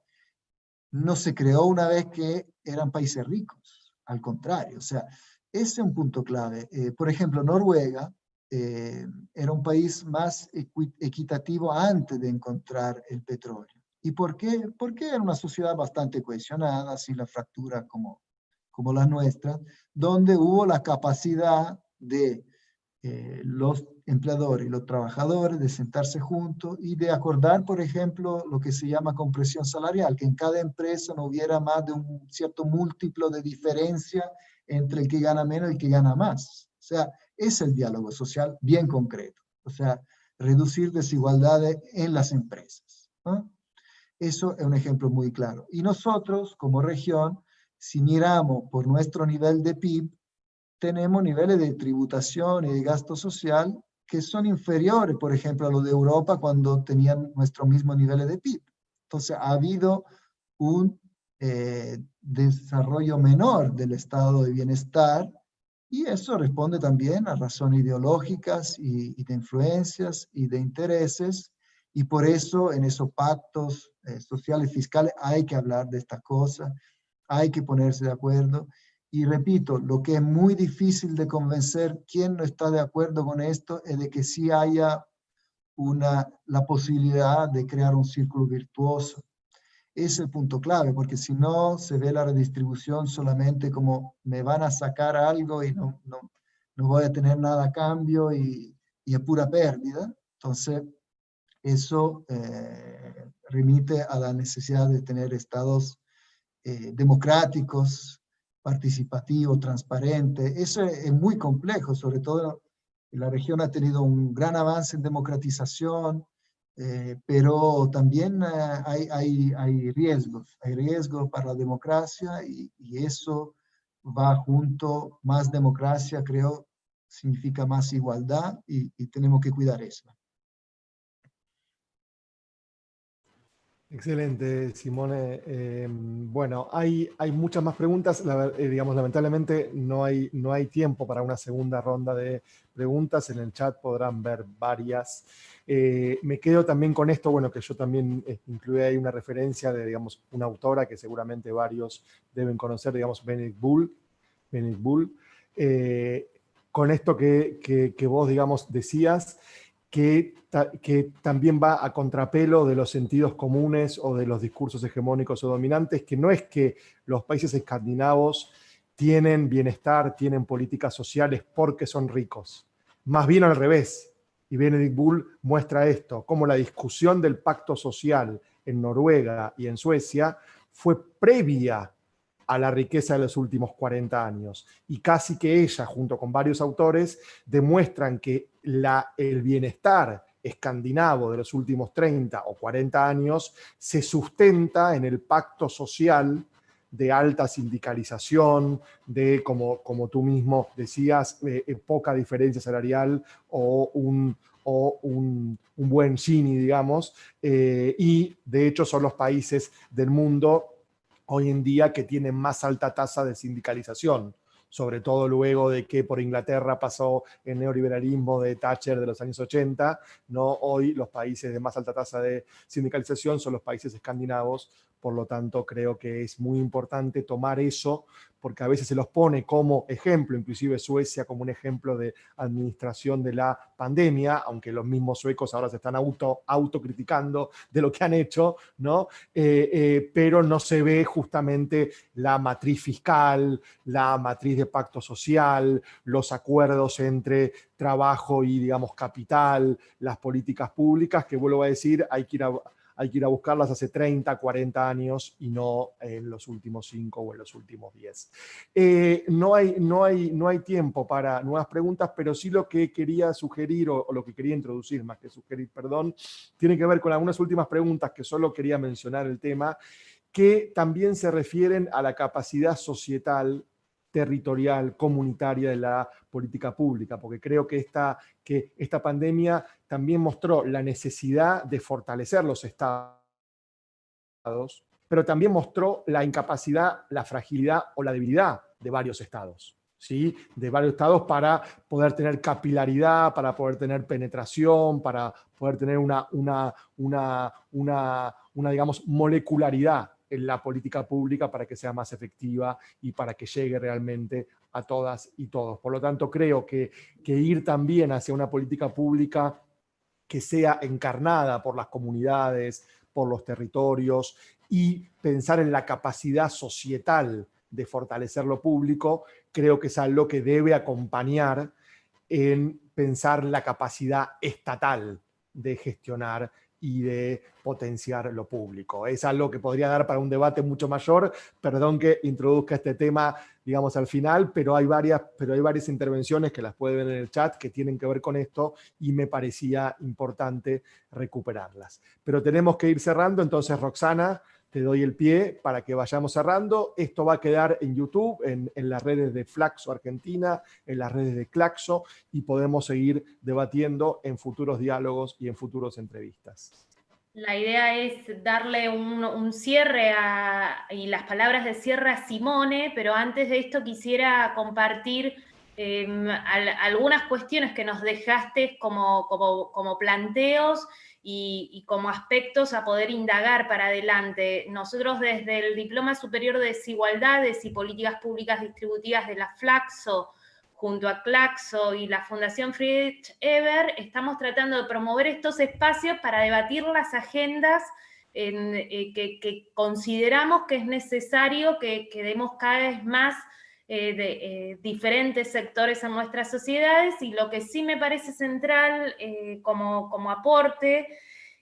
no se creó una vez que eran países ricos, al contrario. O sea, ese es un punto clave. Por ejemplo, Noruega era un país más equitativo antes de encontrar el petróleo. ¿Y por qué? Porque era una sociedad bastante cohesionada, sin la fractura como como las nuestras, donde hubo la capacidad de los empleadores y los trabajadores de sentarse juntos y de acordar, por ejemplo, lo que se llama compresión salarial, que en cada empresa no hubiera más de un cierto múltiplo de diferencia entre el que gana menos y el que gana más. O sea, es el diálogo social bien concreto. O sea, reducir desigualdades en las empresas, ¿no? Eso es un ejemplo muy claro. Y nosotros, como región, si miramos por nuestro nivel de PIB, tenemos niveles de tributación y de gasto social que son inferiores, por ejemplo, a los de Europa cuando tenían nuestros mismos niveles de PIB. Entonces, ha habido un desarrollo menor del estado de bienestar y eso responde también a razones ideológicas y de influencias y de intereses. Y por eso en esos pactos sociales y fiscales hay que hablar de estas cosas, hay que ponerse de acuerdo. Y repito, lo que es muy difícil de convencer quien no está de acuerdo con esto es de que sí haya la posibilidad de crear un círculo virtuoso. Es el punto clave, porque si no se ve la redistribución solamente como me van a sacar algo y no voy a tener nada a cambio y es pura pérdida. Entonces, eso remite a la necesidad de tener estados democráticos, participativos, transparentes. Eso es muy complejo, sobre todo la región ha tenido un gran avance en democratización, pero también hay riesgos para la democracia y eso va junto, más democracia creo significa más igualdad y tenemos que cuidar eso. Excelente, Simone. Bueno, hay muchas más preguntas. Digamos, lamentablemente no hay tiempo para una segunda ronda de preguntas. En el chat podrán ver varias. Me quedo también con esto, bueno, que yo también incluí ahí una referencia de, digamos, una autora que seguramente varios deben conocer, digamos, Benedict Bull. Con esto que vos, digamos, decías, que también va a contrapelo de los sentidos comunes o de los discursos hegemónicos o dominantes, que no es que los países escandinavos tienen bienestar, tienen políticas sociales porque son ricos. Más bien al revés. Y Benedict Bull muestra esto, cómo la discusión del pacto social en Noruega y en Suecia fue previa a la riqueza de los últimos 40 años. Y casi que ella, junto con varios autores, demuestran que el bienestar escandinavo de los últimos 30 o 40 años se sustenta en el pacto social de alta sindicalización, de, como tú mismo decías, poca diferencia salarial o un buen Gini, digamos, y de hecho son los países del mundo hoy en día que tienen más alta tasa de sindicalización, sobre todo luego de que por Inglaterra pasó el neoliberalismo de Thatcher de los años 80, ¿no? Hoy los países de más alta tasa de sindicalización son los países escandinavos, por lo tanto creo que es muy importante tomar eso, porque a veces se los pone como ejemplo, inclusive Suecia como un ejemplo de administración de la pandemia, aunque los mismos suecos ahora se están autocriticando de lo que han hecho, ¿no? Pero no se ve justamente la matriz fiscal, la matriz de pacto social, los acuerdos entre trabajo y, digamos, capital, las políticas públicas, que vuelvo a decir, hay que ir a buscarlas hace 30, 40 años y no en los últimos 5 o en los últimos 10. No hay tiempo para nuevas preguntas, pero sí lo que quería sugerir, o lo que quería introducir, más que sugerir, perdón, tiene que ver con algunas últimas preguntas que solo quería mencionar el tema, que también se refieren a la capacidad societal, territorial, comunitaria de la política pública, porque creo que esta pandemia también mostró la necesidad de fortalecer los estados, pero también mostró la incapacidad, la fragilidad o la debilidad de varios estados, ¿sí? De varios estados para poder tener capilaridad, para poder tener penetración, para poder tener una digamos, molecularidad en la política pública para que sea más efectiva y para que llegue realmente a todas y todos. Por lo tanto, creo que ir también hacia una política pública que sea encarnada por las comunidades, por los territorios, y pensar en la capacidad societal de fortalecer lo público, creo que es algo que debe acompañar en pensar la capacidad estatal de gestionar y de potenciar lo público. Es algo que podría dar para un debate mucho mayor. Perdón que introduzca este tema, digamos, al final, pero hay varias intervenciones que las puede ver en el chat que tienen que ver con esto y me parecía importante recuperarlas. Pero tenemos que ir cerrando, entonces, Roxana, te doy el pie para que vayamos cerrando. Esto va a quedar en YouTube, en las redes de Flaxo Argentina, en las redes de Claxo, y podemos seguir debatiendo en futuros diálogos y en futuros entrevistas. La idea es darle un cierre y las palabras de cierre a Simone, pero antes de esto quisiera compartir algunas cuestiones que nos dejaste como planteos y como aspectos a poder indagar para adelante. Nosotros desde el Diploma Superior de Desigualdades y Políticas Públicas Distributivas de la Flaxo, junto a Claxo y la Fundación Friedrich Ebert, estamos tratando de promover estos espacios para debatir las agendas que consideramos que es necesario que demos cada vez más de diferentes sectores en nuestras sociedades, y lo que sí me parece central como aporte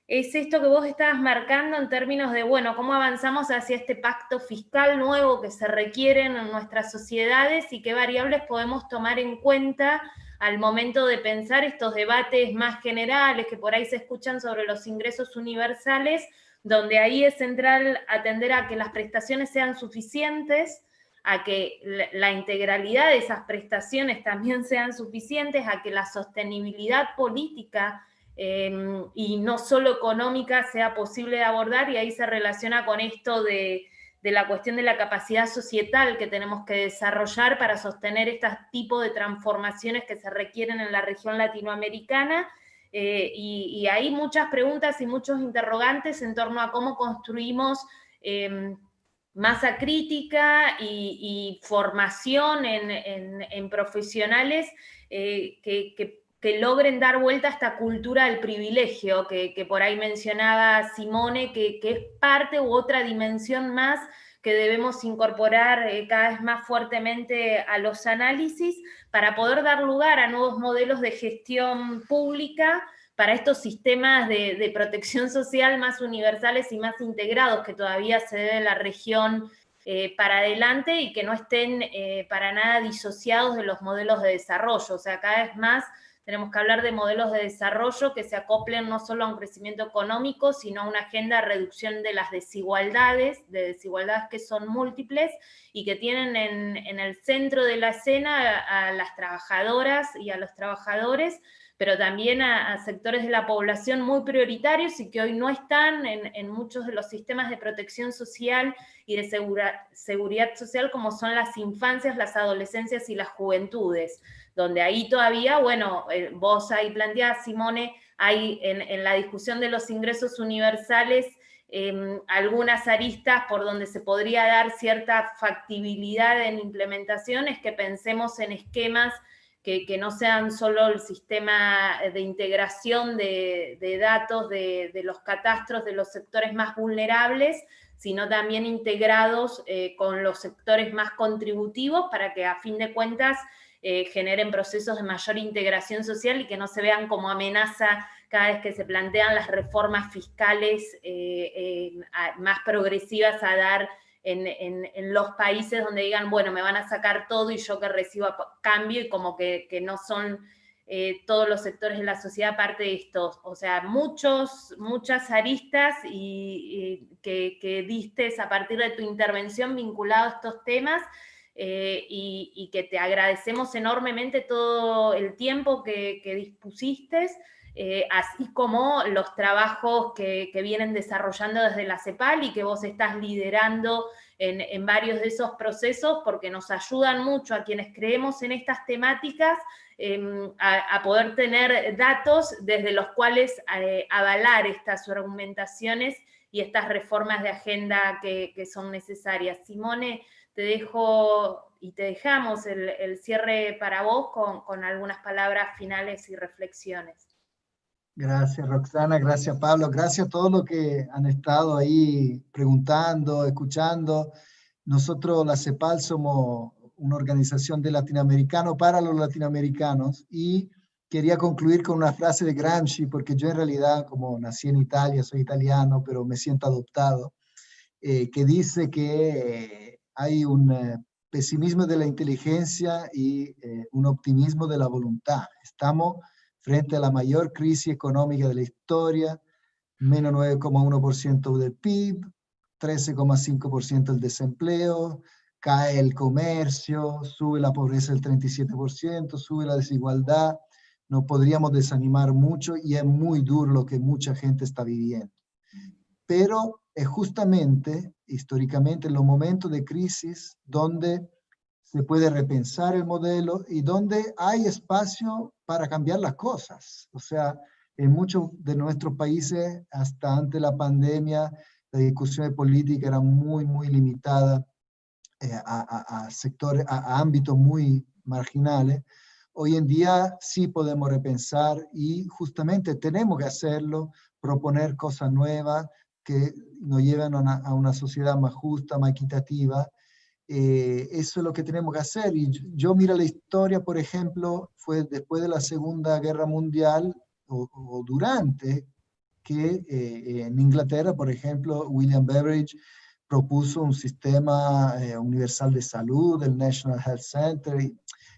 es esto que vos estabas marcando en términos de, bueno, cómo avanzamos hacia este pacto fiscal nuevo que se requiere en nuestras sociedades y qué variables podemos tomar en cuenta al momento de pensar estos debates más generales que por ahí se escuchan sobre los ingresos universales, donde ahí es central atender a que las prestaciones sean suficientes, a que la integralidad de esas prestaciones también sean suficientes, a que la sostenibilidad política y no solo económica sea posible de abordar, y ahí se relaciona con esto de la cuestión de la capacidad societal que tenemos que desarrollar para sostener este tipo de transformaciones que se requieren en la región latinoamericana. Y hay muchas preguntas y muchos interrogantes en torno a cómo construimos masa crítica y formación en profesionales que logren dar vuelta a esta cultura del privilegio que por ahí mencionaba Simone, que es parte u otra dimensión más que debemos incorporar cada vez más fuertemente a los análisis para poder dar lugar a nuevos modelos de gestión pública para estos sistemas de protección social más universales y más integrados que todavía se debe en la región para adelante, y que no estén para nada disociados de los modelos de desarrollo. O sea, cada vez más tenemos que hablar de modelos de desarrollo que se acoplen no solo a un crecimiento económico, sino a una agenda de reducción de las desigualdades que son múltiples y que tienen en el centro de la escena a las trabajadoras y a los trabajadores, pero también a sectores de la población muy prioritarios y que hoy no están en muchos de los sistemas de protección social y de seguridad social, como son las infancias, las adolescencias y las juventudes, donde ahí todavía, bueno, vos ahí planteás, Simone, hay en la discusión de los ingresos universales algunas aristas por donde se podría dar cierta factibilidad en implementaciones, que pensemos en esquemas que no sean solo el sistema de integración de datos de los catastros de los sectores más vulnerables, sino también integrados con los sectores más contributivos para que a fin de cuentas generen procesos de mayor integración social y que no se vean como amenaza cada vez que se plantean las reformas fiscales más progresivas a dar en los países donde digan, bueno, me van a sacar todo y yo que recibo cambio, y como que no son todos los sectores de la sociedad parte de estos. O sea, muchas aristas que distes a partir de tu intervención vinculado a estos temas, y que te agradecemos enormemente todo el tiempo que dispusiste, así como los trabajos que vienen desarrollando desde la CEPAL y que vos estás liderando en varios de esos procesos, porque nos ayudan mucho a quienes creemos en estas temáticas a poder tener datos desde los cuales avalar estas argumentaciones y estas reformas de agenda que son necesarias. Simone, te dejo y te dejamos el cierre para vos con algunas palabras finales y reflexiones. Gracias, Roxana, gracias, Pablo, gracias a todos los que han estado ahí preguntando, escuchando. Nosotros, la CEPAL, somos una organización de latinoamericanos para los latinoamericanos, y quería concluir con una frase de Gramsci, porque yo en realidad, como nací en Italia, soy italiano, pero me siento adoptado, que dice que hay un pesimismo de la inteligencia y un optimismo de la voluntad. Estamos frente a la mayor crisis económica de la historia, menos 9,1% del PIB, 13,5% el desempleo, cae el comercio, sube la pobreza del 37%, sube la desigualdad. Nos podríamos desanimar mucho y es muy duro lo que mucha gente está viviendo. Pero es justamente, históricamente, en los momentos de crisis donde se puede repensar el modelo y donde hay espacio para cambiar las cosas. O sea, en muchos de nuestros países, hasta antes de la pandemia, la discusión de política era muy, muy limitada a sectores, a ámbitos muy marginales. Hoy en día sí podemos repensar y justamente tenemos que hacerlo, proponer cosas nuevas que nos lleven a una sociedad más justa, más equitativa. Eso es lo que tenemos que hacer. Y yo miro la historia, por ejemplo, fue después de la Segunda Guerra Mundial o durante, que en Inglaterra, por ejemplo, William Beveridge propuso un sistema universal de salud, el National Health Center, y,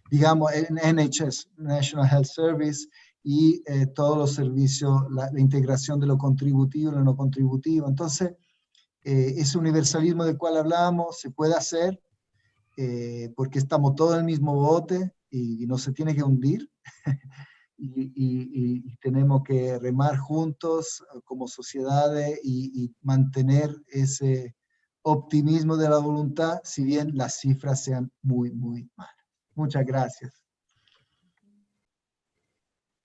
digamos, el NHS, National Health Service, y todos los servicios, la integración de lo contributivo y lo no contributivo. Entonces, ese universalismo del cual hablamos se puede hacer porque estamos todos en el mismo bote y no se tiene que hundir. Y tenemos que remar juntos como sociedades y mantener ese optimismo de la voluntad, si bien las cifras sean muy, muy malas. Muchas gracias.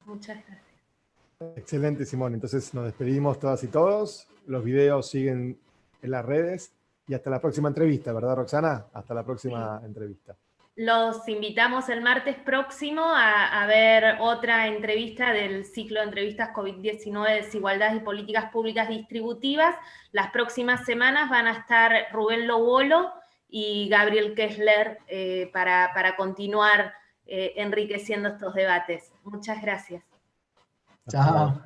Muchas gracias. Excelente, Simón. Entonces nos despedimos todas y todos. Los videos siguen en las redes y hasta la próxima entrevista, ¿verdad, Roxana? Hasta la próxima entrevista. Los invitamos el martes próximo a ver otra entrevista del ciclo de entrevistas COVID-19, desigualdades y políticas públicas distributivas. Las próximas semanas van a estar Rubén Lobolo y Gabriel Kessler para continuar enriqueciendo estos debates. Muchas gracias. Chao.